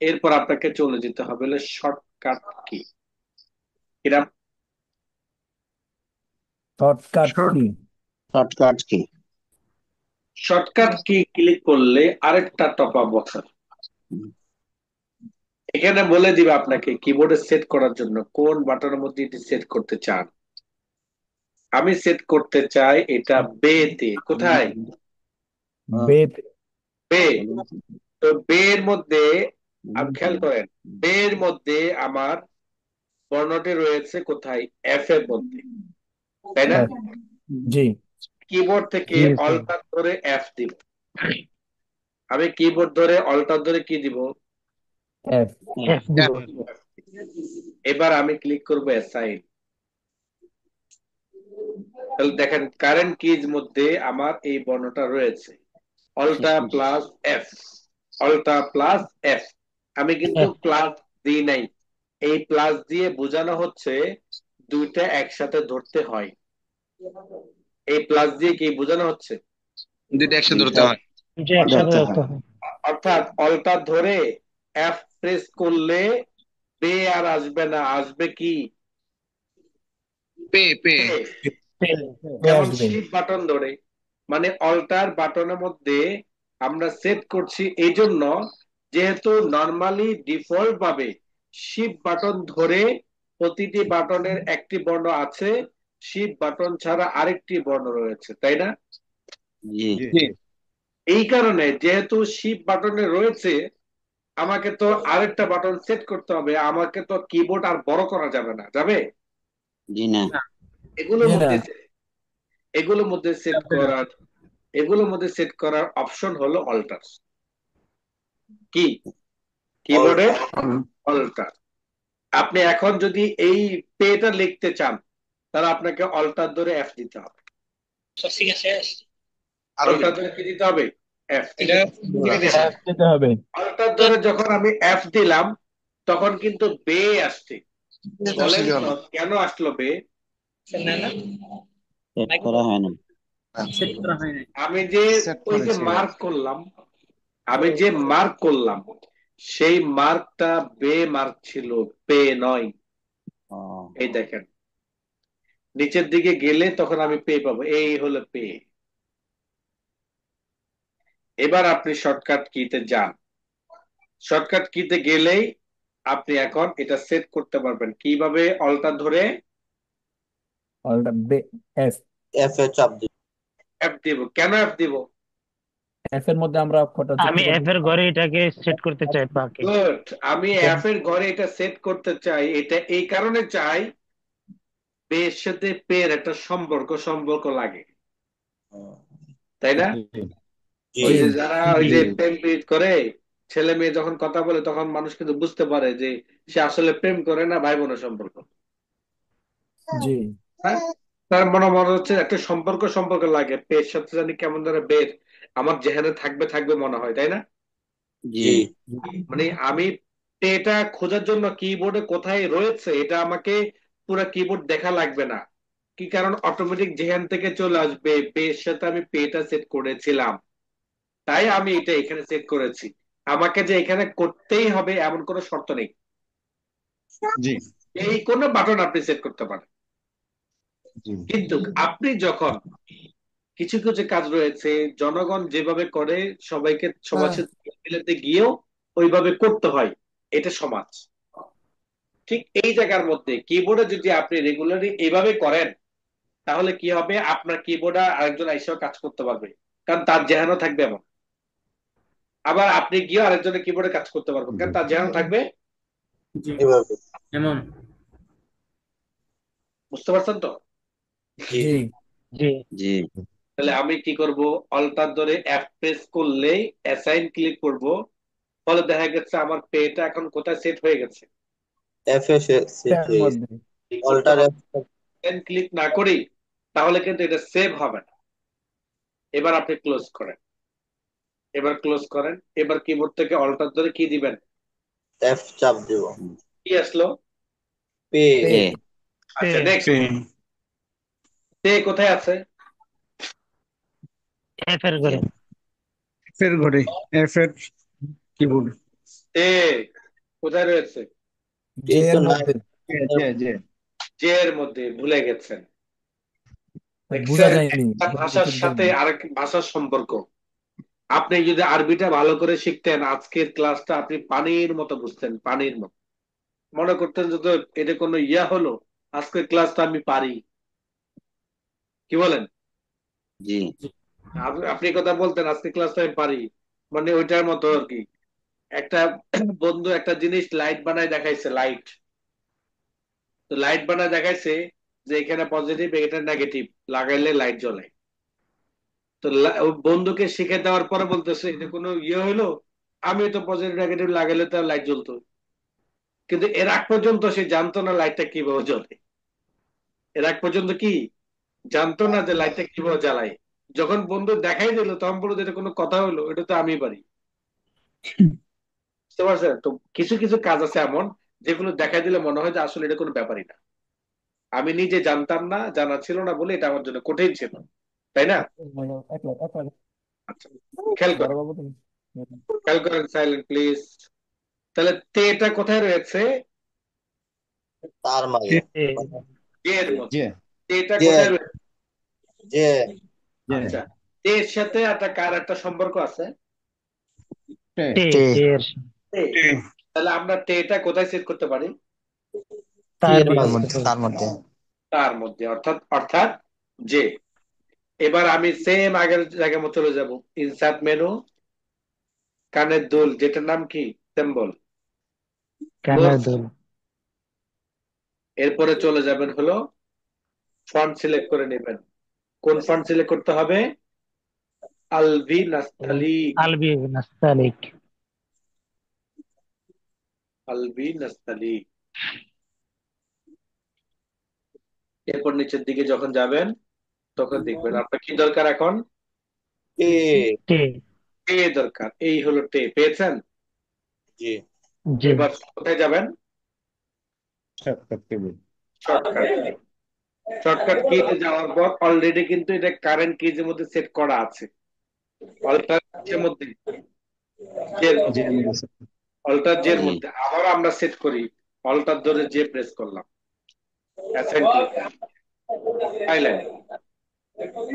এরপর আপনাকে চলে যেতে হবে শর্টকাট কি। কিরাম? Shortcut key? Shortcut key? Shortcut key click করলে আরেকটা টপ আপ বক্স আছে। এখানে বলে দিবে আপনাকে কিবোর্ডে সেট করার জন্য কোন বাটনের মধ্যে এটি সেট করতে চান। আমি সেট করতে চাই এটা বেতে। কোথায়? বে বে। তো বের মধ্যে খেয়াল করেন, বের মধ্যে আমার বর্ণটি রয়েছে কোথায়? এফ এর মধ্যে, তাই না? এফ। জি কিবোর্ড থেকে জি স্যার। অল্টার ধরে এফ দিব। আমি কিবোর্ড ধরে অল্টার ধরে কি দিব? এফ। এফ দিব। এবার আমি ক্লিক করব অ্যাসাইন। তাহলে দেখেন কারেন্ট কিজ মধ্যে আমার এই বর্ণটা রয়েছে অল্টা প্লাস এফ, অল্টা প্লাস এফ। আমি কিন্তু F, প্লাস দিই নাই। এই প্লাস দিয়ে বোঝানো হচ্ছে দুইটা একসাথে ধরতে হয়। এই প্লাস দিয়ে কি বোঝানো হচ্ছে? দুইটা একসাথে ধরতে হয়। যে একসাথে ধরতে হয়। অর্থাৎ অল্টা ধরে এফ প্রেস করলে বে আর আসবে না, আসবে কি? Pay pay pay. পে যেমন আসবে। শিফট বাটন ধরে, মানে অল্টার বাটনের মধ্যে আমরা সেট করছি এই জন্য, যেহেতু নর্মালি ডিফল্ট ভাবে শিফট বাটন ধরে প্রতিটি বাটনের একটি বর্ণ আছে, শিফট বাটন ছাড়া আরেকটি বর্ণ রয়েছে, তাই না? জি। এই কারণে যেহেতু শিফট বাটনে রয়েছে, আমাকে তো আরেকটা বাটন সেট করতে হবে। আমাকে তো কিবোর্ড আর বড় করা যাবে না, যাবে? জি না। এগুলোর জি না। মধ্যে এগুলোর মধ্যে সেট করার অপশন হলো অল্টার। কি কিবোর্ডে অল্টার। আপনি এখন যদি এই পেটা লিখতে চান, তাহলে আপনাকে অল্টার ধরে এফ দিতে হবে। অল্টার ধরে কি দিতে হবে? এফ। এফ দিতে হবে। অল্টার ধরে যখন আমি এফ দিলাম, তখন কিন্তু বে আসছে। বলেন তো কেন আসলো বে? সেট করা হয় না। সেট করা হয় নাই। আমি যে ওই যে মার্ক করলাম, সেই মার্কটা বে মার্ক ছিল, পে নয়। ও, এই দেখেন নিচের দিকে গেলে তখন আমি পে পাবো। এই হলো পে। এবার আপনি শর্টকাট কিতে যান। শর্টকাট কিতে গেলেই আপনি এখন এটা সেট করতে পারবেন কিভাবে। অল্টার ধরে অল্টা বে এফ। এফ এ চাপ দিই। এফ দিব। কেন এফ দিব? এফ এর মধ্যে আমরা অক্ষরটা আমি যুক্ত এফ এর ঘরে এটাকে সেট করতে চাই পাকে। গুড। আমি এফ এর ঘরে এটা সেট করতে চাই। এটা এই কারণে চাই, পের সাথে পের একটা সম্পর্ক লাগে, তাই না? জি ওই জি যে যারা ওই যে প্রেম প্রীত করে, ছেলে মেয়ে যখন কথা বলে তখন মানুষ কিন্তু বুঝতে পারে যে সে আসলে প্রেম করে না ভাই বোনের সম্পর্ক। জি হ্যাঁ? তার মনে হচ্ছে একটা সম্পর্ক লাগে, পেয়ের সাথে জানি কেমন ধরে বের আমার যেখানে থাকবে মনে হয়, তাই না? জি মানে আমি এটা খোঁজার জন্য কিবোর্ডে কোথায় রয়েছে এটা আমাকে পুরো কিবোর্ড দেখা লাগবে না। কি কারণ অটোমেটিক যেখান থেকে চলে আসবে পেয়ের সাথে আমি পেটা সেট করেছিলাম, তাই আমি এটা এখানে সেট করেছি। আমাকে যে এখানে করতেই হবে এমন কোনো শর্ত নেই। জি। এই কোনো বাটন আপনি সেট করতে পারেন। জি কিন্তু আপনি যখন কিছু কিছু কাজ রয়েছে জনগণ যেভাবে করে সবাইকে সবার হ্যাঁ সাথে মিলাতে গিয়েও ওইভাবে করতে হয়, এটা সমাজ। ঠিক এই জায়গার মধ্যে কিবোর্ডে যদি আপনি রেগুলারলি এইভাবে করেন, তাহলে কি হবে, আপনার কিবোর্ডে আরেকজন এসেও কাজ করতে পারবে, কারণ তার জেহানো থাকবে এমন। আবার আপনি গিয়ে আরেকজনের কিবোর্ডে কাজ করতে পারবেন, কারণ তার জেহানো থাকবে জি এভাবে। এমন বুঝতে পারছেন তো? জি জি জি জি তাহলে আমি কি করব, অল্টার ধরে এফ প্রেস করলেই অ্যাসাইন ক্লিক করব, ফলে দেখা গেছে আমার পেটা এখন কোথায় সেট হয়ে গেছে। এফ এ সেট এর হয়ে গেছে। মধ্যে কি করতে অল্টার হবে, এফ অ্যাসাইন ক্লিক না করি তাহলে কিন্তু এটা সেভ হবে না। এবার আপনি ক্লোজ করেন, এবার ক্লোজ করেন, এবার কিবোর্ড থেকে অল্টার ধরে কি দিবেন, এফ চাপ দিব। কি আসলো, পে পে এ আচ্ছা নেক্সট, পে তে কোথায় আছে, এফ এর করে ফের ঘরে এফ এর কিবোর্ড তে কোথায় রয়েছে, জে এই তো এর নাই। মধ্যে জে এর মধ্যে, ভুলে গেছেন। বোঝা দেখছেন যায়নি একটা ভাষার সাথে আরেক ভাষার সম্পর্ক। আপনি যদি আরবিটা ভালো করে শিখতেন, আজকের ক্লাসটা আপনি পানির মতো বুঝতেন, পানির মতো মনে করতেন যে তো এটা কোনো ইয়া হলো, আজকের ক্লাসটা আমি পারি। কি বলেন? জি আপনি কথা বলতেন আজকের ক্লাসটা আমি পারি, মানে ওইটার মতো আর কি। একটা বন্ধু একটা জিনিস লাইট বানায় দেখাইছে, লাইট, তো লাইট বানায় দেখাইছে যে এখানে পজিটিভ এটা নেগেটিভ, লাগাইলে লাইট জ্বলে। তো ওই বন্ধুকে শিখে দেওয়ার পরে বলতেছে এটা কোনো ইয়ে হইলো, আমি তো পজিটিভ নেগেটিভ লাগাইলে তো লাইট জ্বলতো, কিন্তু এর আগ পর্যন্ত সে জানতো না লাইটটা কিভাবে জ্বলে। এর আগ পর্যন্ত কি জানতো না যে লাইটটা কিভাবে জ্বালায়। যখন বন্ধু দেখাই দিল তখন বললো যে এটা কোনো কথা হলো, এটা তো আমি পারি। বুঝতে পারছেন তো? কিছু কিছু কাজ আছে এমন যেগুলো দেখাই দিলে মনে হয় যে আসলে এটা কোনো ব্যাপারই না। আমি নিজে জানতাম না, জানা ছিল না বলে এটা আমার জন্য কঠিন ছিল, তাই না? আচ্ছা, খেয়াল করেন, বড়বাবু তুমি খেয়াল করেন, সাইলেন্ট প্লিজ। তাহলে তেটা কোথায় রয়েছে, তার মাঝে এ জে এর মধ্যে। তেটা যে কোথায় রয়েছে, যে আচ্ছা, তের সাথে একটা কার একটা সম্পর্ক আছে, টে টে টে এর তে। তাহলে আমরা টেটা কোথায় সেট করতে পারি, তার তার মধ্যে মধ্যে তার মধ্যে তার মধ্যে, অর্থাৎ অর্থাৎ যে। এবার আমি সেম আগের জায়গায় মতো চলে যাব, ইনসার্ট মেনু, কানের দুল, যেটার নাম কি সিম্বল, কানের দুল এরপরে চলে যাবেন হলো ফন্ট সিলেক্ট করে নেবেন। কোন ফন্ট সিলেক্ট করতে হবে, আলভি নাস্তালিক, আলবি নাস্তালিক আলভি নাস্তালিক। এরপর নিচের দিকে যখন যাবেন তখন দেখবেন আপনার কি দরকার এখন, পে টে টে দরকার, এই হলো টে, পেয়েছেন? জি জি এবার কোথায় যাবেন, শর্টকাট, শর্টকাট কিতে যাওয়ার পর অলরেডি কিন্তু এটা কারেন্ট কিজ এর মধ্যে সেট করা আছে, অল্টার এর মধ্যে, জের মধ্যে, অল্টার জের জি মধ্যে। আবার আমরা সেট করি, অল্টার ধরে জে প্রেস করলাম, অ্যাসাইন ক্লিক, সাইলেন্ট,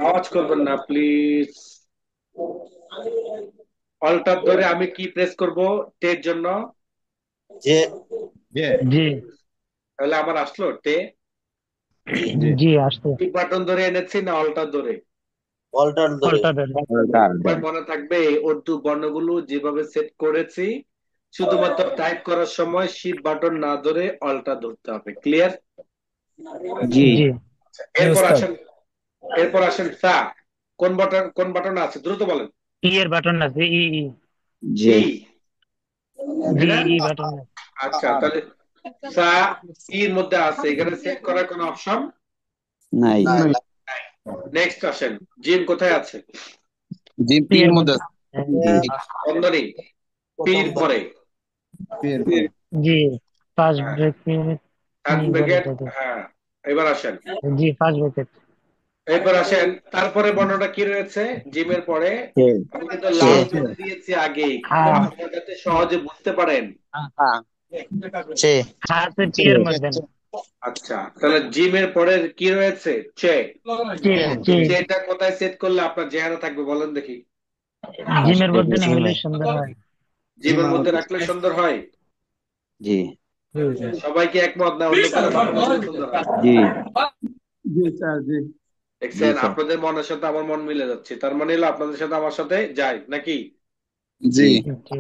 আওয়াজ করবেন না প্লিজ। অল্টার ধরে আমি কি প্রেস করব টের জন্য, যে জি তাহলে আমার আসলো টে। জি আসতো কি বাটন ধরে এনেছি না অল্টার ধরে? অল্টার ধরে ফলটা ধরে আমার মনে থাকবে এই উর্দু বর্ণগুলো যেভাবে সেট করেছি, শুধুমাত্র টাইপ করার সময় শিফট বাটন না ধরে অল্টা ধরতে হবে, ক্লিয়ার? জি জি এরপর উস্তাদ আসেন, এরপর আসেন সা, কোন বাটন আছে দ্রুত বলেন, ই এর বাটন আছে ই ই জি ই, তাই জি না? ই বাটন আছে আচ্ছা, তাহলে সা ইর মধ্যে আছে, এখানে সেট করার কোনো অপশন নাই নাই নাই। নেক্সট আসেন, জিম কোথায় আছে, জি পি পি এর এর মধ্যে মধ্যে আছে। বন্ধনী, পির পরে, জি ফার্স্ট হ্যাঁ, ব্রেকেট থার্ড নি বলে ব্র্যাকেট, এটাকে হ্যাঁ। এবার আসেন, জি ফার্স্ট ব্রেকেট এরপর আসেন, তারপরে বর্ণটা কি রয়েছে জিমের পরে, কে আমি কিন্তু কে লাল করে দিয়েছি আগে, হ্যাঁ আপনারা যাতে সহজে বুঝতে পারেন। সে হ্যাঁ আছে পি এর মধ্যে না আচ্ছা, তাহলে জিমের পরের কি রয়েছে? চে। চে চে চেটা কোথায় সেট করলে আপনার চেহারা থাকবে বলেন দেখি? জিমের ফার্স্টে মধ্যে না হলে জিমে সুন্দর হয়। জিমের মধ্যে রাখলে সুন্দর হয়। জি সবাই কি একমত না অন্য কারো মত বললে সুন্দর হয়? জি জি স্যার জি জি দেখছেন স্যার আপনাদের মনের সাথে আমার মন মিলে যাচ্ছে, তার মানে হলো আপনাদের সাথে আমার সাথে যায় নাকি? জি জি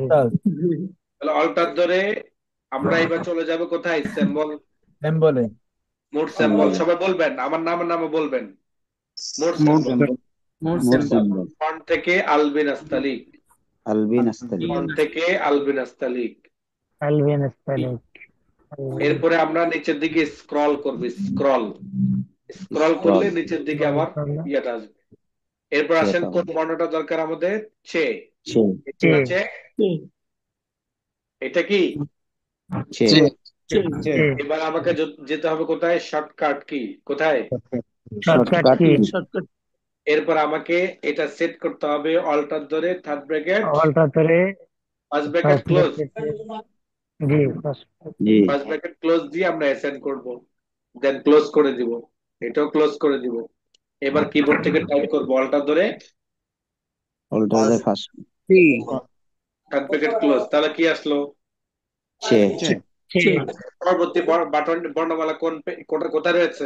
জি তাহলে অল্টার ধরে আমরা এবার চলে যাব কোথায়? সিম্বল। সিম্বলে মোড সিম্বল সবাই বলবেন, আমার নামে বলবেন। মোড মোর সিম্বল। মোর মোর সিম্বল সিম্বল ফন্ট থেকে আলবিন আস্তালিক। আলবিন আস্তালি ফন্ট থেকে আলবিন আস্তালিক। আলবিন স্টাইলিক। এরপরে আমরা নিচের দিকে স্ক্রল করবি, স্ক্রল। স্ক্রল স্ক্রল করলে নিচের দিকে আমার ইয়েটা আসবে। এরপর আসেন সেটা কোন বর্ণটা দরকার আমাদের? চে। চে চে চে। এটা কি? চে চে এবার আমাকে যেতে হবে কোথায়? শর্টকাট কি কোথায়? শর্টকাট শর্টকাট কি কি শর্টকাট এরপর আমাকে এটা সেট করতে হবে অল্টার ধরে থার্ড ব্র্যাকেট অল্টা ধরে ফার্স্ট ব্র্যাকেট ফার্স্ট ক্লোজ। জি ফার্স্ট জি ফার্স্ট ব্র্যাকেট ক্লোজ দিয়ে আমরা অ্যাসাইন করব, দেন ক্লোজ করে দিব, এটাও ক্লোজ করে দিব। এবার কিবোর্ড থেকে টাইপ করব অল্টার ধরে অল্টার ফার্স্ট টি থার্ড ব্র্যাকেট ক্লোজ। তাহলে কি আসলো? চে চে চে পরবর্তী বাটন বর্ণমালা কোথায় রয়েছে?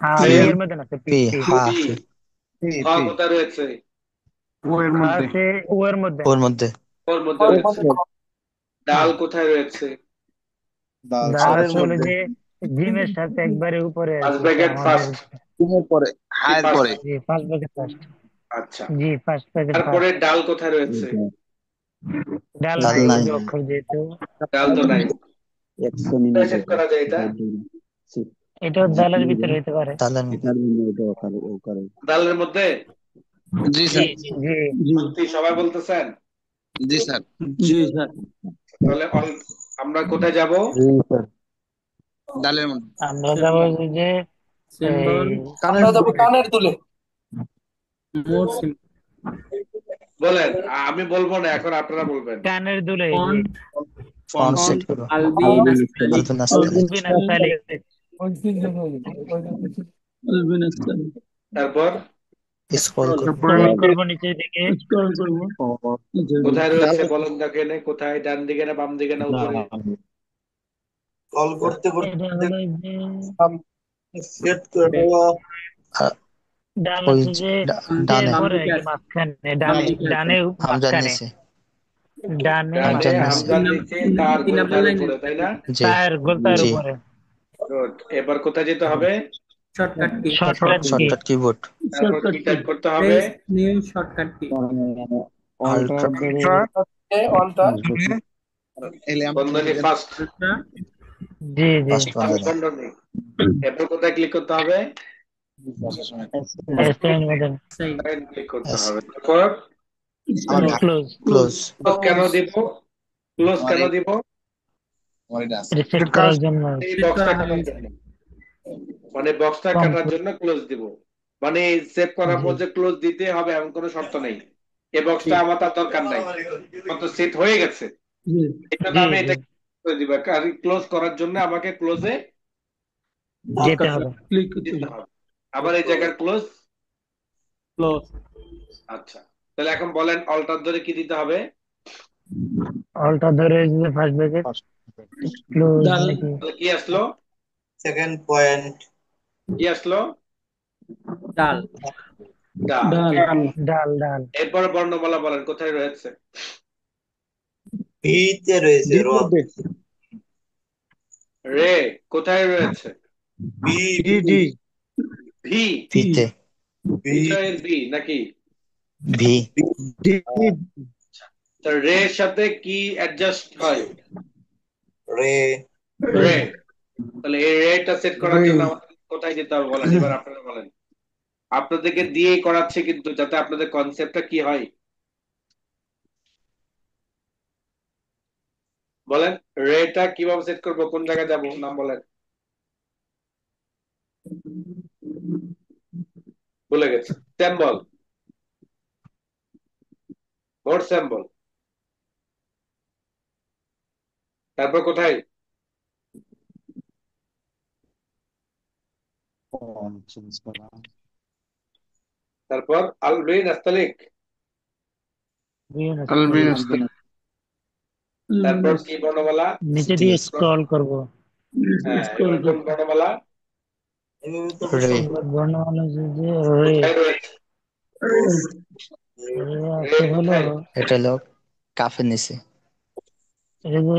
P same. এর মধ্যে না পি পি পি। পি খ কোথায় রয়েছে? ও এর মধ্যে আছে ও এর মধ্যে ওর মধ্যে রয়েছে। ডাল কোথায় রয়েছে? ডাল আর এর আছে হলো মধ্যে যে জিমের সাথে একবারে উপরে আর ফার্স্ট কি এটা ব্র্যাকেট আমাদের ফার্স্ট। এর পরে হায়ের ফার্স্ট। পরে জি ফার্স্ট প্যাকেট ফার্স্ট আচ্ছা, জি ফার্স্ট প্যাকেট তারপরে ফার্স্ট ডাল কোথায় রয়েছে? ডাল ডাল নাই নাই দুটো অক্ষর যেহেতু ডাল তো নাই। একশো নিয়ে সেট করা যায় এটা? এটাও ডালের ভিতরে হইতে পারে। এটার জন্য ওটা ওকারে ডালের মধ্যে? জি জি স্যার জি জি সত্যি সবাই বলতেছেন? জি স্যার জি স্যার তাহলে আমরা কোথায় যাব? ডালের মধ্যে আমরা যাবো যে এই সিম্বল আমরা যাবো কানের দুলে। মোর সিম্বল বলেন, আমি বলবো না, এখন আপনারা বলবেন। কানের দুলে জি ফন্ট ফন্ট ফন্ট সেট করো আলবিন আস্তালি আলবিন আস্তালি আলবিন স্টাইলিক আলবিন আস্তালি তারপর স্ক্রল করো স্ক্রল করবো নিচের দিকে স্ক্রল করবো কোথায় রয়েছে বলেন দেখেন? কোথায়, ডান দিকে না বাম দিকে না উপরে? কল করতে এটা করতে হলো যে সেট করে আর ডাল ওই আছে যে এর ডানে পরে দিকে কি আছে মাঝখানে বাম ডানে দিকে আছে ডানে হামজার মাঝখানে নিচে ডানে ডানে হামজার নিচে হামজার নিচে, তার তিন নাম্বার গোলতার লাইনে উপরে, তাই না? জি তার গোলতার জি উপরে গুড। এবার কোথায় যেতে হবে? Shortcut key shortcut key shortcut keyboard তারপর শর্টকাট কি কি টাইপ করতে হবে? Press new shortcut key ultra অল্টা বন্ধনী ফার্স্ট। আলট্রা জি জি ফার্স্ট বন্ধনী বন্ধনী। এরপর কোথায় ক্লিক করতে হবে? এসএন মধ্যে সাইন ক্লিক করতে এস হবে। তারপর ক্লোজ ক্লোজ ক্লোজ কেন দিব? ক্লোজ কেন দিব? রিসেট করার জন্য এই সেট বক্সটা করা কাটার জন্য, মানে বক্সটা কাটার জন্য ক্লোজ দিব। মানে সেভ করার পর জি যে ক্লোজ দিতে হবে এমন কোনো শর্ত নেই। এই বক্সটা ঠিক আমার তার দরকার নাই, আমার তো সেট হয়ে গেছে। জি এটা জি আমি জি এটা করে দিব, ক্লোজ করার জন্য আমাকে ক্লোজে যেতে হবে ক্লিক করতে দিতে হবে হবে। আবার এই জায়গার ক্লোজ। ক্লোজ আচ্ছা, তাহলে এখন বলেন অল্টার ধরে কি দিতে হবে? অল্টা ধরে যে ফার্স্ট ব্র্যাকেট ক্লোজ ডাল নাকি তাহলে কি আসলো? সেকেন্ড পয়েন্ট কি আসলো? ডাল ডাল। ডাল ডাল ডাল এরপরে বর্ণমালা বলেন কোথায় রয়েছে? ভিতে রয়েছে র রে কোথায় রয়েছে? B D V. ভিতে বি বিজয়ের ভি নাকি? ভি ডি তো রে এর সাথে কি অ্যাডজাস্ট হয়? রে রে। তাহলে এই রেটা সেট করার জন্য আমাদের কোথায় যেতে হবে বলেন, এবার আপনারা বলেন। আপনাদেরকে দিয়েই করাচ্ছে কিন্তু, যাতে আপনাদের কনসেপ্টটা কি হয় বলেন। রেটা কিভাবে সেট করবো, কোন জায়গায় যাব, নাম বলেন। ভুলে গেছে। স্যাম্বল, ভোট স্যাম্বল। তারপর কোথায়? তারপর আলবিন নাস্তালিক, আলবিন তারপর কি বর্ণমালা? নিচে দিয়ে স্ক্রল করব। হ্যাঁ, এবার কোন বর্ণমালা? রে বর্ণমালা যে রে কোথায় রয়েছে? রে রে আছে হলো কোথায়? এটা হলো কাফের নিচে। এটা যে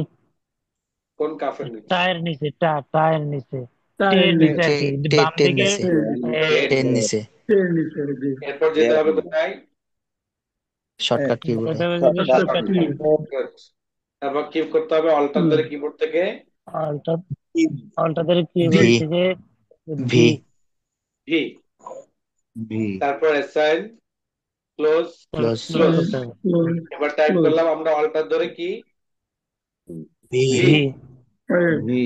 কোন কাফের নিচে? টায়ের নিচে টায়ের নিচে টের নিচে আর কি বাম টেন দিকে নিচে, টেন। টেন নিচে। এরপর যেতে হবে কোথায়? শর্টকাট কিবোর্ডে এটা হচ্ছে শর্টকাট কি Good. তারপর কি করতে হবে? অল্টার ধরে কিবোর্ড থেকে অল্টা অল্টা ধরে কিবোর্ড ভি থেকে ভি ভি, তারপর অ্যাসাইন, ক্লোজ, ক্লোজ ক্লোজ। করতে হবে এবার টাইপ করলাম আমরা অল্টার ধরে কি? V V.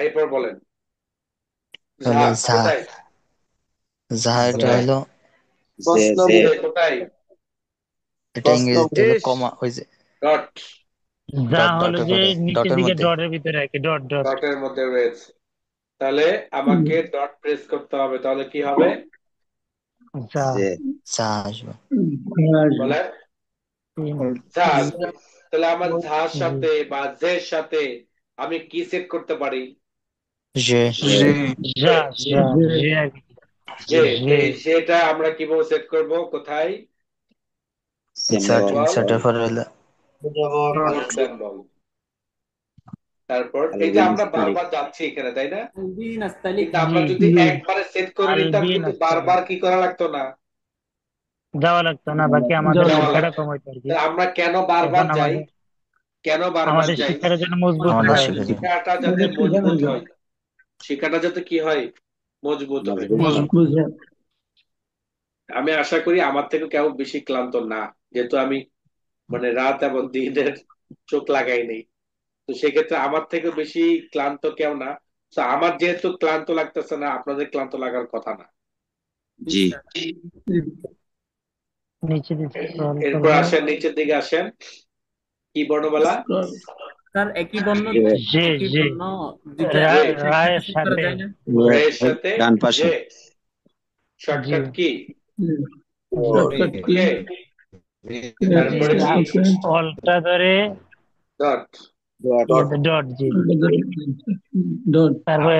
এরপর বলেন ঝা হলো ঝা। কোথায়? ঝা এটা কোথায়? হলো জে কোথায়? এটা ইংরেজিতে হলো কমা, ওই যে যা ডট, হলো ডটের যে পরে, নিচের ডটের দিকে মধ্যে। ডটের ভিতরে আর কি ডট ডটের মধ্যে রয়েছে। তাহলে আমাকে ডট প্রেস করতে হবে, তাহলে কি হবে? যা ঝা আসবে। বলে ঝা আসবে। তাহলে আমার ঝার সাথে বা জের সাথে আমি কি সেট করতে পারি? যে যা যা যে আর কি। যে যে এই যেটা আমরা কিভাবে সেট করব? কোথায়? ইনসার্ট, ইনসার্টের পরে হলো সিম্বল। তারপর এই যে আমরা বারবার যাচ্ছি এখানে, তাই না? আলবিন নাস্তালিক কিন্তু আমরা যদি একবারে সেট করে নিতাম আলবিন কিন্তু বারবার কি করা লাগতো না? যাওয়া লাগতো না, বাকি আমাদের যাওয়া শিক্ষাটা লাগতো। কমাইতো আর কি। তাহলে আমরা কেন বারবার এখন যাই? কেন বারবার আমাদের যাই? শিক্ষাটা যেন মজবুত আমাদের হয়। শিখে শিক্ষাটা যাতে মজবুত হয়। শিক্ষাটা যাতে কি হয়? মজবুত হয়। আমি আশা করি আমার থেকে কেউ বেশি ক্লান্ত না, যেহেতু আমি মানে রাত এবং দিনের চোখ লাগাইনি। তো সেক্ষেত্রে আমার থেকে বেশি ক্লান্ত কেউ না। তো আমার যেহেতু ক্লান্ত লাগতেছে না, আপনাদের ক্লান্ত লাগার কথা না। জি নিচে দিয়ে স্ক্রল এরপর করব। আসেন, নিচের দিকে আসেন। কি বর্ণমালা? স্যার একই বর্ণ যে একই যে বর্ণ দুইটা রায়ের set করা সাথে যায় না? রের সাথে ডান পাশে যে। Shortcut key? জি ওকে। তারপরে কি? অল্টা ধরে ডট, ডট জি তারপরে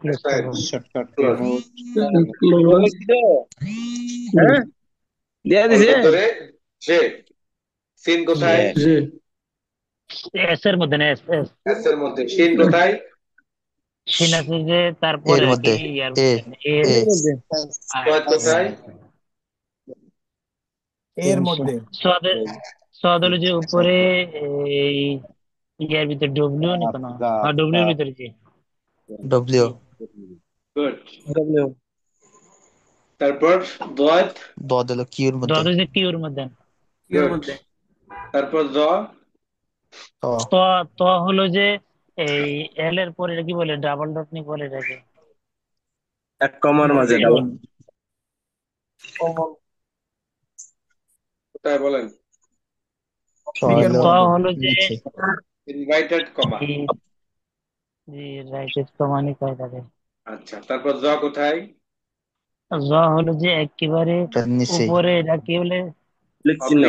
ক্লোজ করব। ক্লোজ। অল্টার ধরে যে। সিন কোথায়? এস এর মধ্যে না এস এস এস এর মধ্যে। সিন কোথায়? সিন আছে যে তারপরে এর আর মধ্যে, কি ইয়ার এ মধ্যে এর এ সোয়াদ কোথায়? এর মধ্যে সদ হলো যে উপরে এই ইয়ার ভিতরে ডব্লিউ না কেন ডব্লিউ এর ভিতরে জি ডব্লিউ গুড। তারপর দোয়াত। বদ হলো কিউর মধ্যে। ডট হচ্ছে কিউর মধ্যে। এর Good. মধ্যে তারপর জ। তো তো তো হলো যে এই এল এর পরে এটা কি বলে ডাবল ডট নি বলে এটাকে এক কমার মাঝে কোথায় বলেন? তো হলো তো হলো যে নিচে। Inverted comma. জি রাইট কমানি কয় থাকে। আচ্ছা, তারপর জ কোথায়? জ হলো যে একেবারে এটার নিচে। উপরে এটা কি বলে চিহ্ন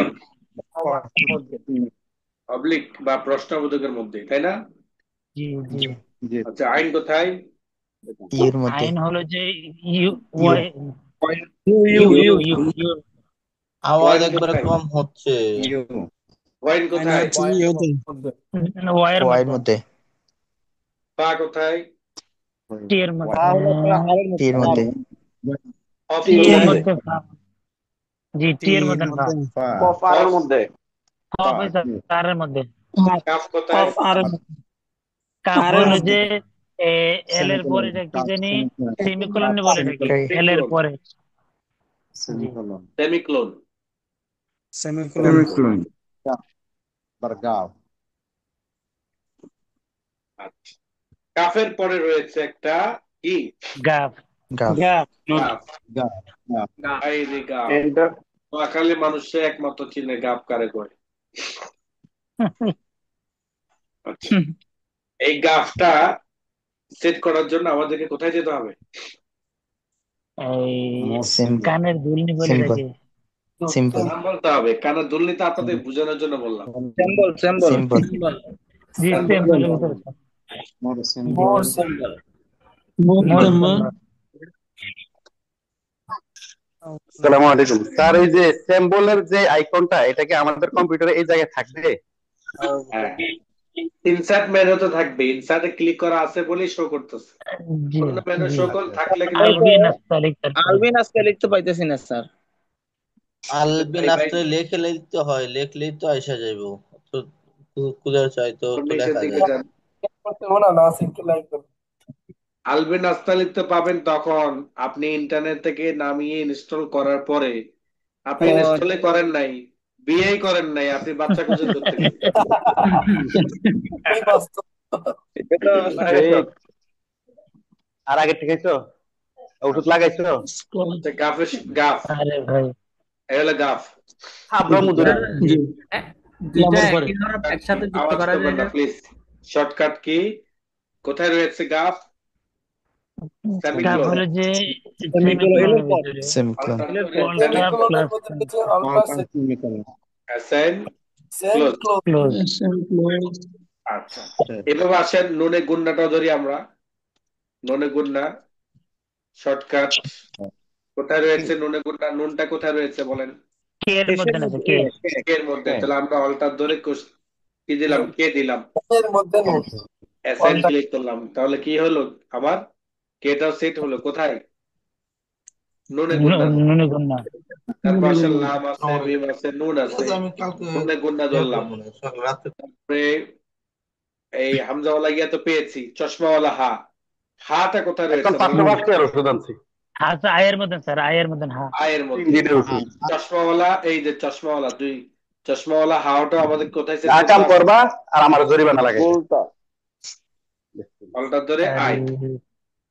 অবলিক বা প্রশ্নবোধকের মধ্যে, তাই না? জি জি আচ্ছা, আইন কোথায়? ইউর মধ্যে। আইন হলো যে ইউ ওয়াই ইউ আওয়াজ একবারে কম হচ্ছে ওয়াইন কোথায়? ওয়াইয়ের ওয়াইয়ের মধ্যে। পা কোথায়? টি এর মধ্যে টি এর মধ্যে। অফ টি এর কোথায়? মধ্যে জি টি এর মধ্যে পাড়ার মধ্যে কফ হইছে তারের মধ্যে কাফ কোথায়? কাপ হলো যে এল এর পরে এটা কি জানি সেমিকোলন বলে নাকি এল এর পরে সেমিক্লোন। আচ্ছা, কাফের পরে রয়েছে একটা কি? গাপ গাফ। গাফ। এই যে গাফ। নোয়াখালী মানুষের একমাত্র চিনে গাফ কারে কয়। আচ্ছা, এই গাফটা সেট করার জন্য আমাদেরকে কোথায় যেতে হবে? এই সিম্পল কানের দুলনি বলে সিম্পল থাকে। সিম্পল নাম বলতে হবে, কারণ দুর্নীতি আপনাদের বোঝানোর জন্য বললাম। Symbol symbol simple symbol ji সিম্পলের ভিতরে sir. More more simple symbol more simple. আসসালামু আলাইকুম স্যার, এই যে সিম্বলের যে আইকনটা, এটা কি আমাদের কম্পিউটারে এই জায়গায় থাকবে? হ্যাঁ, ইনসার্ট মেনুতে থাকবে, ইনসার্টে ক্লিক করা আছে বলেই শো করতেছে। জি অন্য মেনু জি শো থাকলে কিন্তু আলবিন আস্তালিক তারপরে আলবিন আজকে লিখতে পাইতেছি না স্যার। আলবিন ভাই ভাই আসতে লেখে লিখতে হয়, লেখলেই তো আইসা যাইব। তো খুঁজে চাই তো একটু তো নিচের লেখা দিকে যায়। যান। করতে হবে না, না সিম্পল লাগবে। আলবিন আস্তালিত পাবেন তখন আপনি ইন্টারনেট থেকে নামিয়ে ইনস্টল করার পরে, আপনি ইনস্টলে করেন নাই, বিয়েই করেন নাই, আপনি বাচ্চা খুঁজেন থেকে। এই বাস্তব। এটা তো ঠিক। আর আগে ঠিক আছে, ওষুধ লাগাইছো? গাফে গাফ, আরে ভাই এই হলো গাফ। হাবড়া মুদুরা। দুইটা একই হরফ একসাথে যুক্ত আওয়াজ করা করবেন যায় না না? প্লিজ। শর্টকাট কি কোথায় রয়েছে? গাফ, কাপ সেমিক্লোন, হলো যে সেমিকোলন সেমিকোলনের এর পর ভিতরে সিম্পল অল্ট্রা সেমিকোলনের প্লাস মধ্যে কিছু alpha semicolon assign same close. Close. Close. আচ্ছা, এভাবে আসেন নুনে গুন্নাটা ধরি আমরা। নুনে গুন্না শর্টকাট কোথায় রয়েছে? নুনে গুন্না, নুনটা কোথায় রয়েছে বলেন? কে এর মধ্যে না কে এর মধ্যে। তাহলে আমরা অল্টার ধরে কি দিলাম? কে দিলাম, এর মধ্যে নোট অ্যাসাইন অল্টা ক্লিক করলাম। তাহলে কি হলো আমার? কেটাও সেট হলো কোথায়? নুনে গুন্নার মধ্যে। নুনে গুন্না। তারপর আসে লাম আছে, মিম আছে, নুন আছে, আমি কালকে নুনে গুন্না ধরলাম। রাতে তারপরে এই হামজাওয়ালা ইয়া তো পেয়েছি, চশমাওয়ালা হা, হাটা কোথায় এখন রয়েছে বলেন? 505 এর ওষুধ আনছি, আচ্ছা আয়ের মধ্যে স্যার, আয়ের মধ্যে হ্যাঁ। আয়ের 3 মধ্যে। দিনের ওষুধ। চশমাওয়ালা, এই যে চশমাওয়ালা দুই, চশমাওয়ালা হাওটা আমাদের কোথায় সেট যা করতে কাম হবে? করবা আর আমার জরিমানা লাগাইবে। বলতা অল্টার ধরে আই।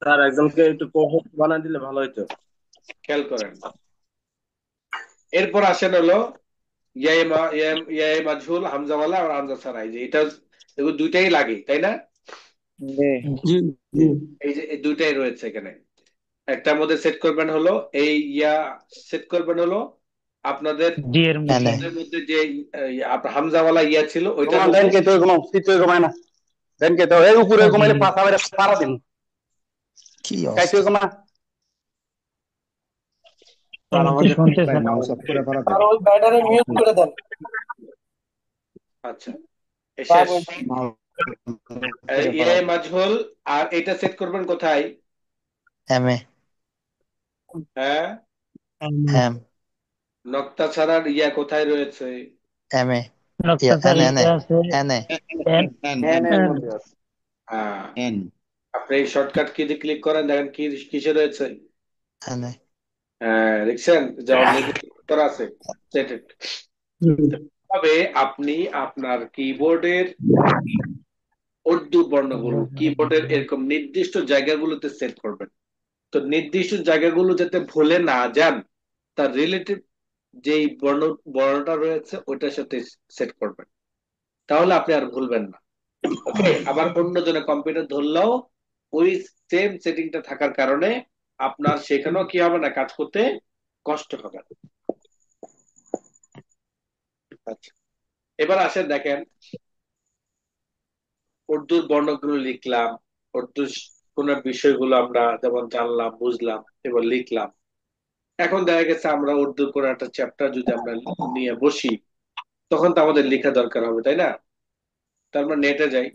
স্যার একজনকে একটু কোহক বানায় দিলে ভালো হতো। খেয়াল করেন। এরপর আসেন হলো ইয়ায়ে মাজহুল, হামজাওয়ালা আর হামজা সারাই, যে এটা এগুলো দুইটাই লাগে তাই না? এই যে এই দুইটাই রয়েছে এখানে। একটার মধ্যে সেট করবেন হলো এই ইয়া, সেট করবেন হলো আপনাদের ডি এর মধ্যে এনে মধ্যে যে হামজাওয়ালা ইয়া ছিল ওইটার তোমার মধ্যে। দেন কে তো ঘুমাও, শীতে ঘুমায় না। দেন কে তো এই উপরে ঘুমাইলে পাছা বেড়ে সারা দিন কি খাইতে অবস্থা ঘুমা। শুনতেছেন? মাউস অফ করে পারা আর যায়। ওই ব্যাটারি মিউট করে দেন। আচ্ছা, এই শেষ। মাউস ইয়ায়ে মাজহুল। আর এটা সেট করবেন কোথায়? এমএ হ্যাঁ, এম নক্তা ছাড়ার ইয়া কোথায় রয়েছে? এমএ নকশা স্যার এনে এনে এটা আছে এনে এন এন এন এর এন মধ্যে আছে। হ্যাঁ, এন আপনি এই শর্টকাট কি দিয়ে ক্লিক করেন, দেখেন কি কিসে রয়েছে। এনে হ্যাঁ, দেখছেন যে অলরেডি করা আছে সেটেড। তবে আপনি আপনার কিবোর্ডের উর্দু বর্ণগুলো কিবোর্ডের এরকম নির্দিষ্ট জায়গাগুলোতে সেট করবেন। তো নির্দিষ্ট জায়গাগুলো যাতে ভুলে না যান, তার রিলেটিভ যেই বর্ণটা রয়েছে ওইটার সাথে সেট করবেন, তাহলে আপনি আর ভুলবেন না। ওকে, আবার অন্যজনের কম্পিউটার ধরলেও ওই সেম সেটিংটা থাকার কারণে আপনার সেখানেও কি হবে না, কাজ করতে কষ্ট হবে না। আচ্ছা, এবার আসেন দেখেন, উর্দুর বর্ণগুলো লিখলাম, উর্দুর কোন বিষয়গুলো আমরা যেমন জানলাম, বুঝলাম, এবার লিখলাম। এখন দেখা গেছে আমরা উর্দুর কোন একটা চ্যাপ্টার যদি আমরা নিয়ে বসি, তখন তো আমাদের লেখা দরকার হবে তাই না? তার মানে নেটে যাই।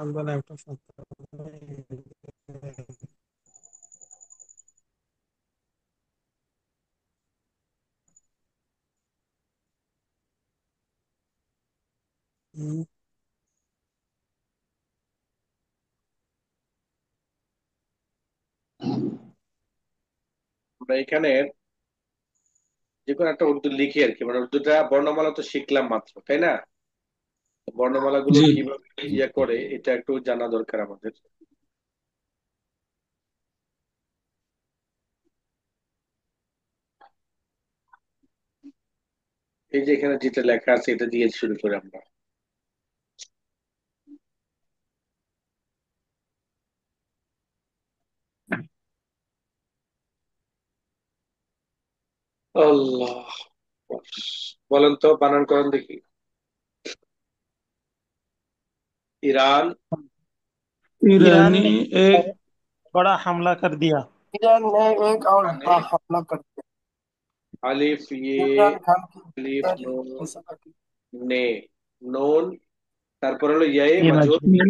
আমরা এখানে যে কোনো একটা উর্দু লিখি আর কি, মানে উর্দুটা বর্ণমালা তো শিখলাম মাত্র তাই না? বর্ণমালাগুলো জি কিভাবে ইয়ে করে এটা একটু জানা দরকার আমাদের। এই যে এখানে যেটা লেখা আছে এটা দিয়ে শুরু করি আমরা। আল্লাহ, বলেন তো, বানান করেন দেখি। ईरान ईरान ईरानी ने एक बड़ा हमला कर दिया। ईरान ने एक और ने बड़ा हमला कर दिया। अलिफ ये इमरान खान की अलिफ गिरफ्तारी नून ऐसा करके। ने নুন, তারপর হলো ইয়ে ये মাজুদ, मजबूर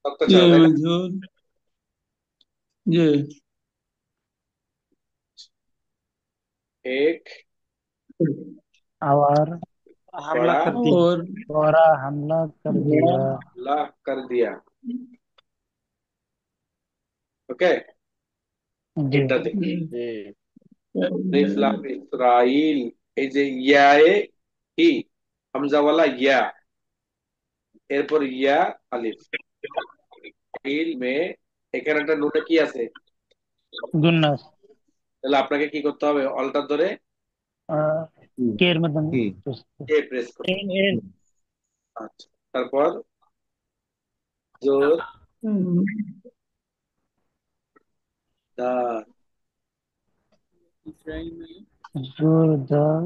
তক্তা ये ছাড়া, তাই না? मौजूद ये एक और हमला बड़ा कर दिया, और बड़ा हमला कर दिया। हमला कर दिया। ওকে, जी এটা দেখি। জি আলিফ লাম ইসরাইল, এই যে ইয়ায়ে কি হামজাওয়ালা ইয়া, এরপর ইয়া আলিফ ইল মে, এখানে একটা নুনে কি আছে, गुन्नस তাহলে আপনাকে কি করতে হবে, অল্টার ধরে केर मतलब এ প্রেস করতে एन হবে। एन আচ্ছা, তারপর জোর দার, जोरदार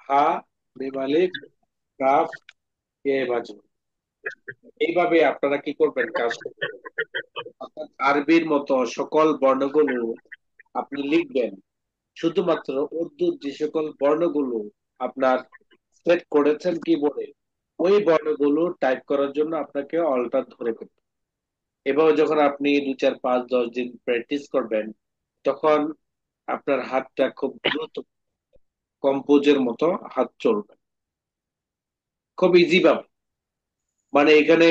হা মিম আলিফ কাফ এ মাজুদ। এইভাবে আপনারা কি করবেন, কাজ করবেন। অর্থাৎ আরবির মতো সকল বর্ণগুলো আপনি লিখবেন, শুধুমাত্র উর্দুর যে সকল বর্ণগুলো আপনার সেট করেছেন কিবোর্ডে, ওই বর্ণগুলো টাইপ করার জন্য আপনাকে অল্টার ধরে করতে হবে। এভাবে যখন আপনি 2 4 5 10 দিন প্র্যাকটিস করবেন, তখন আপনার হাতটা খুব দ্রুত কম্পোজের মতো হাত চলবে, খুব ইজি ভাবে। মানে এখানে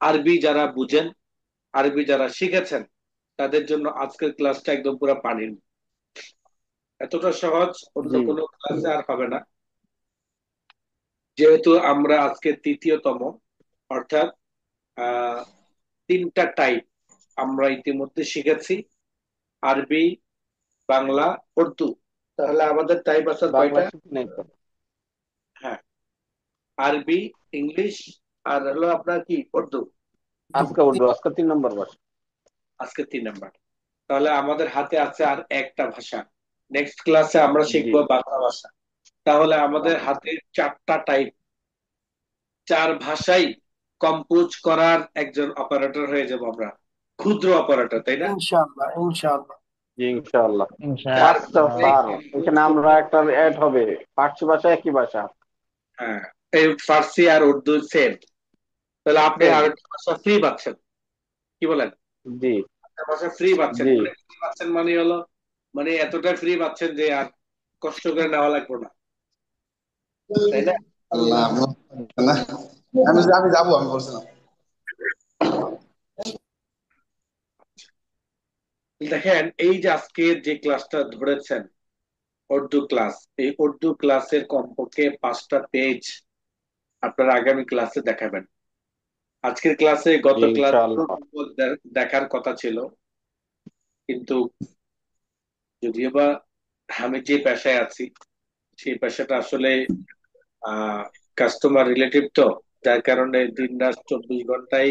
আরবি যারা বুঝেন, আরবি যারা শিখেছেন, তাদের জন্য আজকের ক্লাসটা একদম পুরো পানির মতো। এতটা সহজ অন্য জি কোনো ক্লাসে আর হবে না। যেহেতু আমরা আজকে তৃতীয়তম, অর্থাৎ আহ 3টা টাইপ আমরা ইতিমধ্যে শিখেছি, আরবি, বাংলা, উর্দু। তাহলে আমাদের টাইপ আছে বাংলা কয়টা? শিখি নাই তো। হ্যাঁ, আরবি, ইংলিশ, আর হলো আপনার কি উর্দু। আজকে উর্দু, আজকে 3 নম্বর ভাষা। আজকে 3 নাম্বার। তাহলে আমাদের হাতে আছে আর একটা ভাষা। নেক্সট ক্লাসে আমরা জি শিখবো বাংলা ভাষা। তাহলে আমাদের বাংলা। হাতে 4টা টাইপ, 4 ভাষাই কম্পোজ করার একজন অপারেটর হয়ে যাব আমরা, ক্ষুদ্র অপারেটর, তাই না? इंशाल्लाह इंशाल्लाহ। জি ইনশাআল্লাহ। আচ্ছা इंशाअल्लाह। স্যার, কম্পোজ এখানে আমরা করতে, একটা অ্যাড হবে, ফার্সি ভাষা একই ভাষা হ্যাঁ, এই ফার্সি আর উর্দু সেম। তাহলে আপনি সেম। আরেকটা ভাষা ফ্রি পাচ্ছেন, কি বলেন? জি একটা ভাষা ফ্রি পাচ্ছেন, জি মানে ফ্রি পাচ্ছেন মানে হলো, মানে এতটা ফ্রি পাচ্ছেন যে আর কষ্ট করে নেওয়া লাগবে না, তাই না? আল্লাহ না, আমি যাবো, আমি বলছিলাম। দেখেন, এই যে আজকের যে ক্লাসটা ধরেছেন উর্দু ক্লাস, এই উর্দু ক্লাসের কমপক্ষে 5টা পেজ আপনারা আগামী ক্লাসে দেখাবেন। আজকের ক্লাসে জি গত ক্লাস ইনশাআল্লাহ। দেখার কথা ছিল, কিন্তু যদিও বা আমি যে পেশায় আছি, সেই পেশাটা আসলে কাস্টমার রিলেটিভ, তো যার কারণে দিন রাত 24 ঘন্টাই